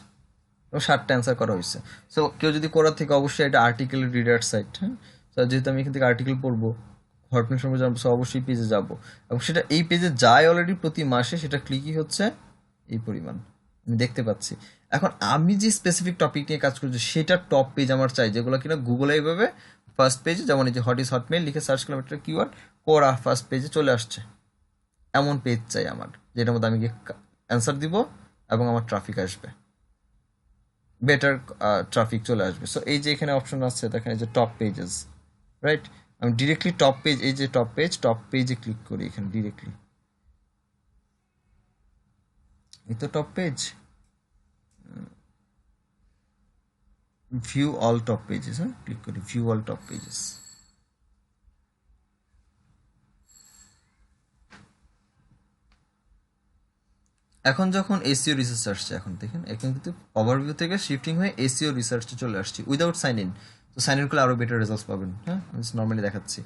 এবং 7টা অ্যান্সার করা হয়েছে। সো কেউ যদি করার থেকে অবশ্যই এটা আর্টিকেল রিডার সাইট, হ্যাঁ, তো যেহেতু আমি এখান থেকে আর্টিকেল পড়বো, হটমেল সম্পর্কে জানবো, সো অবশ্যই পেজে যাব, এবং সেটা এই পেজে যায় অলরেডি প্রতি মাসে, সেটা ক্লিকই হচ্ছে এই পরিমাণ আমি দেখতে পাচ্ছি। এখন আমি যে স্পেসিফিক টপিক নিয়ে কাজ করছি সেটা টপ পেজ আমার চাই, যেগুলো কিনা গুগলে এইভাবে ফার্স্ট পেজে, যেমন এই যে হোয়াট ইজ হটমেল লিখে সার্চ করলাম একটা কিওয়ার্ড, কোরা ফার্স্ট পেজে চলে আসছে, এমন পেজ চাই আমার, যেটার মধ্যে আমি গিয়ে অ্যান্সার দিব এবং আমার ট্রাফিক আসবে, বেটার ট্রাফিক চলে আসবে। সো এই যে এখানে অপশন আছে দেখেন, এই যে টপ পেজেস, রাইট? আমি ডিরেক্টলি টপ পেজ, এই যে টপ পেজে ক্লিক করি, এখানে ডিরেক্টলি এই তো top page, view all top pages, হ্যাঁ, ক্লিক করি ভিউ অল টপ পেজেস। এখন যখন এসইও রিসার্চ আসছে, এখন দেখেন এখন কিন্তু ওভারভিউ থেকে শিফটিং হয়ে এসইও রিসার্চে চলে আসছি উইদাউট সাইন ইন। তো সাইন ইন করলে আরও বেটার রেজাল্টস পাবেন, হ্যাঁ, আমি নর্মালি দেখাচ্ছি।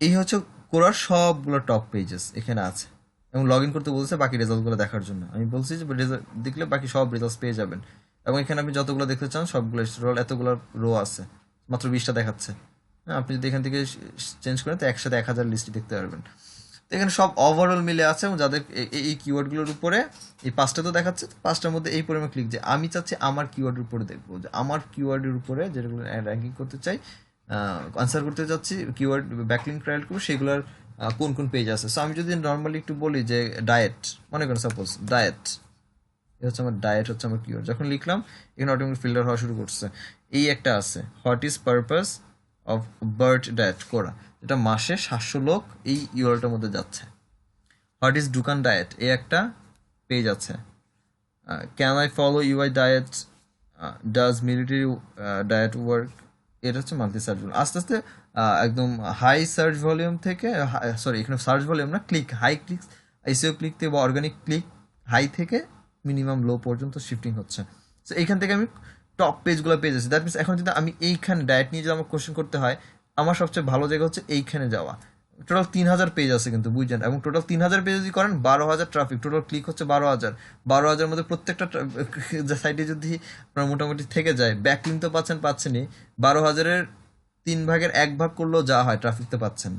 এই হচ্ছে কোরার সবগুলো টপ পেজেস এখানে আছে, এবং লগ ইন করতে বলছে বাকি রেজাল্টগুলো দেখার জন্য। আমি বলছি যে রেজাল্ট দেখলে বাকি সব রেজাল্টস পেয়ে যাবেন, এবং এখানে আপনি যতগুলো দেখতে চান সবগুলো টোটাল এতগুলো রো আছে, মাত্র 20টা দেখাচ্ছে। হ্যাঁ, আপনি যদি এখান থেকে চেঞ্জ করেন তো একসাথে 1,000 লিস্টই দেখতে পারবেন। তো এখানে সব ওভারঅল মিলে আছে, এবং যাদের এই কিওয়ার্ডগুলোর উপরে এই 5টা তো দেখাচ্ছে, তো 5টার মধ্যে এই পরিমাণ ক্লিক, যে আমি চাচ্ছি আমার কিওয়ার্ডের উপরে দেখবো, যে আমার কিওয়ার্ডের উপরে যেগুলো র্যাঙ্কিং করতে চাই, আনসার করতে চাচ্ছি, কিওয়ার্ড ব্যাকলিঙ্ক ট্রায়াল করবো, সেগুলোর কোন কোন পেজ আছে। সো আমি যদি নর্মালি একটু বলি যে ডায়েট, মনে করেন সাপোজ ডায়েট, এটা হচ্ছে আমার ডায়েট, হচ্ছে আমার কিওয়ার্ড, যখন লিখলাম এখানে অটোমেটিক ফিল্টার হওয়া শুরু করছে। এই একটা আছে what is purpose of bird diet কোরা, এটা মাসে 700 লোক এই ইউআরএলটার মধ্যে যাচ্ছে। হোয়াট ইজ ডুকান ডায়েট, এই একটা পেজ আছে। Can I follow UI diet, does military diet work, এটা হচ্ছে মান্থলি সার্চ ভলিউম। আস্তে আস্তে একদম হাই সার্চ ভলিউম থেকে, সরি এখানে সার্চ ভলিউম না, click, high click SEO click থেকে বা অর্গানিক ক্লিক হাই থেকে মিনিমাম লো পর্যন্ত শিফটিং হচ্ছে। সো এইখান থেকে আমি টপ পেজগুলো পেয়ে যাচ্ছি। দ্যাট মিনস এখন যদি আমি এইখানে ডায়েট নিয়ে যদি আমার কোশ্চেন করতে হয়, আমার সবচেয়ে ভালো জায়গা হচ্ছে এইখানে যাওয়া। টোটাল 3,000 পেজ আছে কিন্তু, বুঝছেন, এবং টোটাল 3,000 পেজ যদি করেন 12,000 ট্রাফিক, টোটাল ক্লিক হচ্ছে 12,000 মধ্যে প্রত্যেকটা সাইটে যদি আপনার মোটামুটি থেকে যায়, ব্যাকলিঙ্ক তো পাচ্ছেনই, 12,000-এর 3/1 করলেও যা হয় ট্রাফিক তো পাচ্ছেন,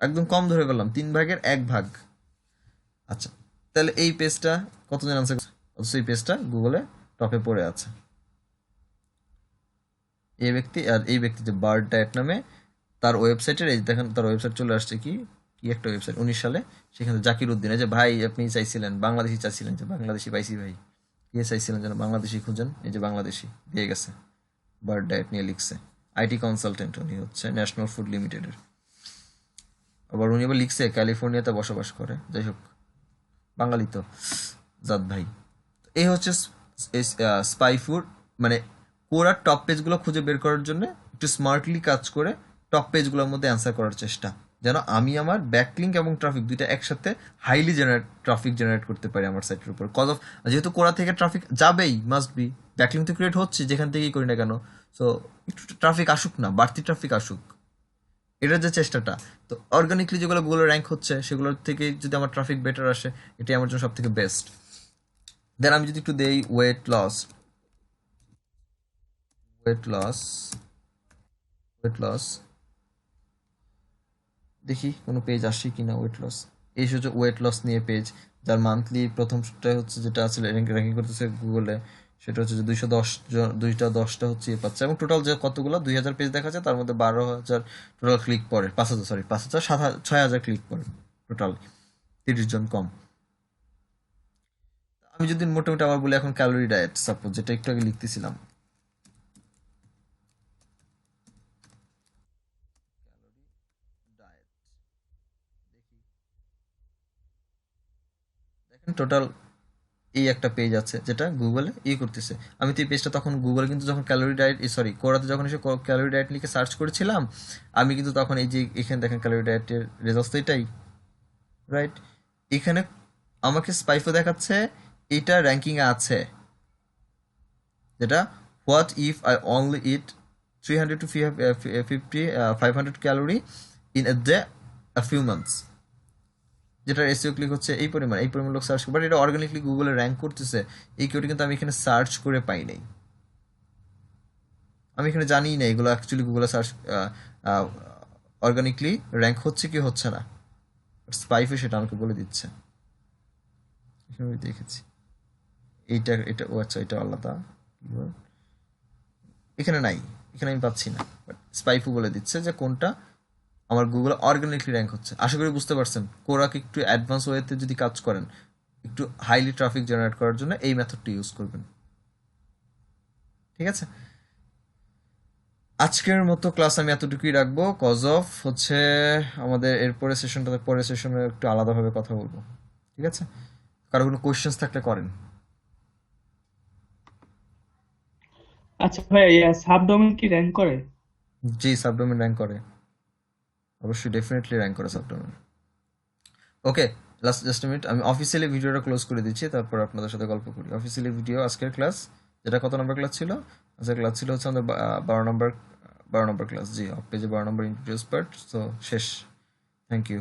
একদম কম ধরে পেলাম 3/1। আচ্ছা, তাহলে এই পেজটা কতজন আনসার, অথচ এই পেজটা গুগলে টপে পড়ে আছে। এই ব্যক্তি আর এই ব্যক্তি যে বার্ড ডায়েট নামে, তার ওয়েবসাইটের এই দেখেন, তার ওয়েবসাইট চলে আসছে কি কি একটা ওয়েবসাইট 19 সালে, সেখানে জাকির উদ্দিন, এই যে ভাই আপনি চাইছিলেন বাংলাদেশি, চাইছিলেন যে বাংলাদেশি পাইছি ভাই, কে চাইছিলেন যেন বাংলাদেশি খুঁজেন, এই যে বাংলাদেশি দিয়ে গেছে, বার্ড ডায়েট নিয়ে লিখছে, আইটি কনসালটেন্ট উনি, হচ্ছে ন্যাশনাল ফুড লিমিটেডের। আবার উনি আবার লিখছে ক্যালিফোর্নিয়াতে বসবাস করে, যাই হোক বাঙালি তো জাত ভাই। এই হচ্ছে স্পাই ফুড, মানে কোরার টপ পেজগুলো খুঁজে বের করার জন্য একটু স্মার্টলি কাজ করে টপ পেজগুলোর মধ্যে অ্যান্সার করার চেষ্টা, যেন আমি আমার ব্যাকলিঙ্ক এবং ট্রাফিক দুইটা একসাথে হাইলি ট্রাফিক জেনারেট করতে পারি আমার সাইটের উপর। কজ অফ, যেহেতু কোরা থেকে ট্রাফিক যাবেই, মাস্ট বি, ব্যাকলিং তো ক্রিয়েট হচ্ছে যেখান থেকেই করি না কেন। সো একটু ট্রাফিক আসুক না, বাড়তি ট্রাফিক আসুক, এটার যে চেষ্টাটা। তো অর্গানিকলি যেগুলো গুগল র্যাঙ্ক হচ্ছে সেগুলোর থেকে যদি আমার ট্রাফিক বেটার আসে, এটাই আমার জন্য সব থেকে বেস্ট। দেন আমি যদি একটু দেই weight loss, weight loss, weight loss, দেখি কোনো পেজ আসে কি না ওয়েট লস। এই হচ্ছে ওয়েট লস নিয়ে পেজ, যার মান্থলি প্রথমটা হচ্ছে যেটা আছে র্যাঙ্কিং করতেছে গুগলে, সেটা হচ্ছে যে 210টা হচ্ছে ইয়ে পাচ্ছে, এবং টোটাল যে কতগুলো 2000 পেজ দেখা যায়, তার মধ্যে 12,000 টোটাল ক্লিক পড়ে, 5,000 সরি 5,000 6,000 ক্লিক পড়ে টোটাল, 30 জন কম। আমি যদি মোটামুটি আবার বলি এখন ক্যালোরি ডায়েট সাপোজ, যেটা একটু আগে লিখতেছিলাম, ডায়েট, দেখি দেখেন টোটাল এই একটা পেজ আছে যেটা গুগলে করতেছে। আমি তো এই পেজটা তখন গুগলে কিন্তু যখন ক্যালোরি ডায়েট সরি কোরাতে যখন এসে ক্যালোরি ডায়েট লিখে সার্চ করেছিলাম, আমি কিন্তু তখন এই যে এখানে দেখেন ক্যালোরি ডায়েটের রেজাল্ট তো এটাই, রাইট? এখানে আমাকে স্পাইফও দেখাচ্ছে, এটা র্যাঙ্কিংয়ে আছে, যেটা what if I only it 300 to 50 500 calorie in a day a few months, যেটার এসইও ক্লিক হচ্ছে এই পরিমাণ লোক সার্চ করে, বাট এটা অর্গানিকলি গুগলে র্যাঙ্ক করতেছে। এই কিওয়ার্ড কিন্তু আমি এখানে সার্চ করে পাই নাই, আমি এখানে জানি না এগুলো অ্যাকচুয়ালি গুগলে সার্চ অর্গানিকলি র্যাঙ্ক হচ্ছে কি হচ্ছে না, স্পাইফে সেটা আমাকে বলে দিচ্ছে। এখানে আমি দেখেছি এটা ও আচ্ছা এটা আলাদা keyword। এখানে নাই, এখানে আমি পাচ্ছি না, বাট স্পাইফও বলে দিচ্ছে যে কোনটা আমার গুগলে অর্গানিকলি র্যাঙ্ক হচ্ছে। আশা করি বুঝতে পারছেন, কোরাকে একটু অ্যাডভান্স ওয়েতে যদি কাজ করেন, একটু হাইলি ট্রাফিক জেনারেট করার জন্য এই মেথডটি ইউজ করবেন, ঠিক আছে? আজকের মতো ক্লাস আমি এতটুকুই রাখবো, কজ অফ হচ্ছে আমাদের এরপরে সেশনটাতে, পরের সেশনে একটু আলাদাভাবে কথা বলবো, ঠিক আছে? কারো কোনো কোয়েশ্চেন্স থাকলে করেন।
আচ্ছা ভাই, সাবডোমেন কি র্যাঙ্ক করে?
জি, সাবডোমেন র্যাঙ্ক করে, অবশ্যই ডেফিনেটলি র্যাঙ্ক করে সাবডোমেন। ওকে, জাস্ট মিনিট, আমি অফিসিয়ালি ভিডিওটা ক্লোজ করে দিচ্ছি, তারপর আপনাদের সাথে গল্প করি। অফিসিয়ালি ভিডিও আজকের ক্লাস, যেটা কত নম্বর ক্লাস ছিল? আজকের ক্লাস ছিল হচ্ছে আমাদের 12 নম্বর ক্লাস, জি, অফ পেজে 12 নম্বর ইন্ট্রোডিউস পার্ট। সো শেষ, থ্যাংক ইউ।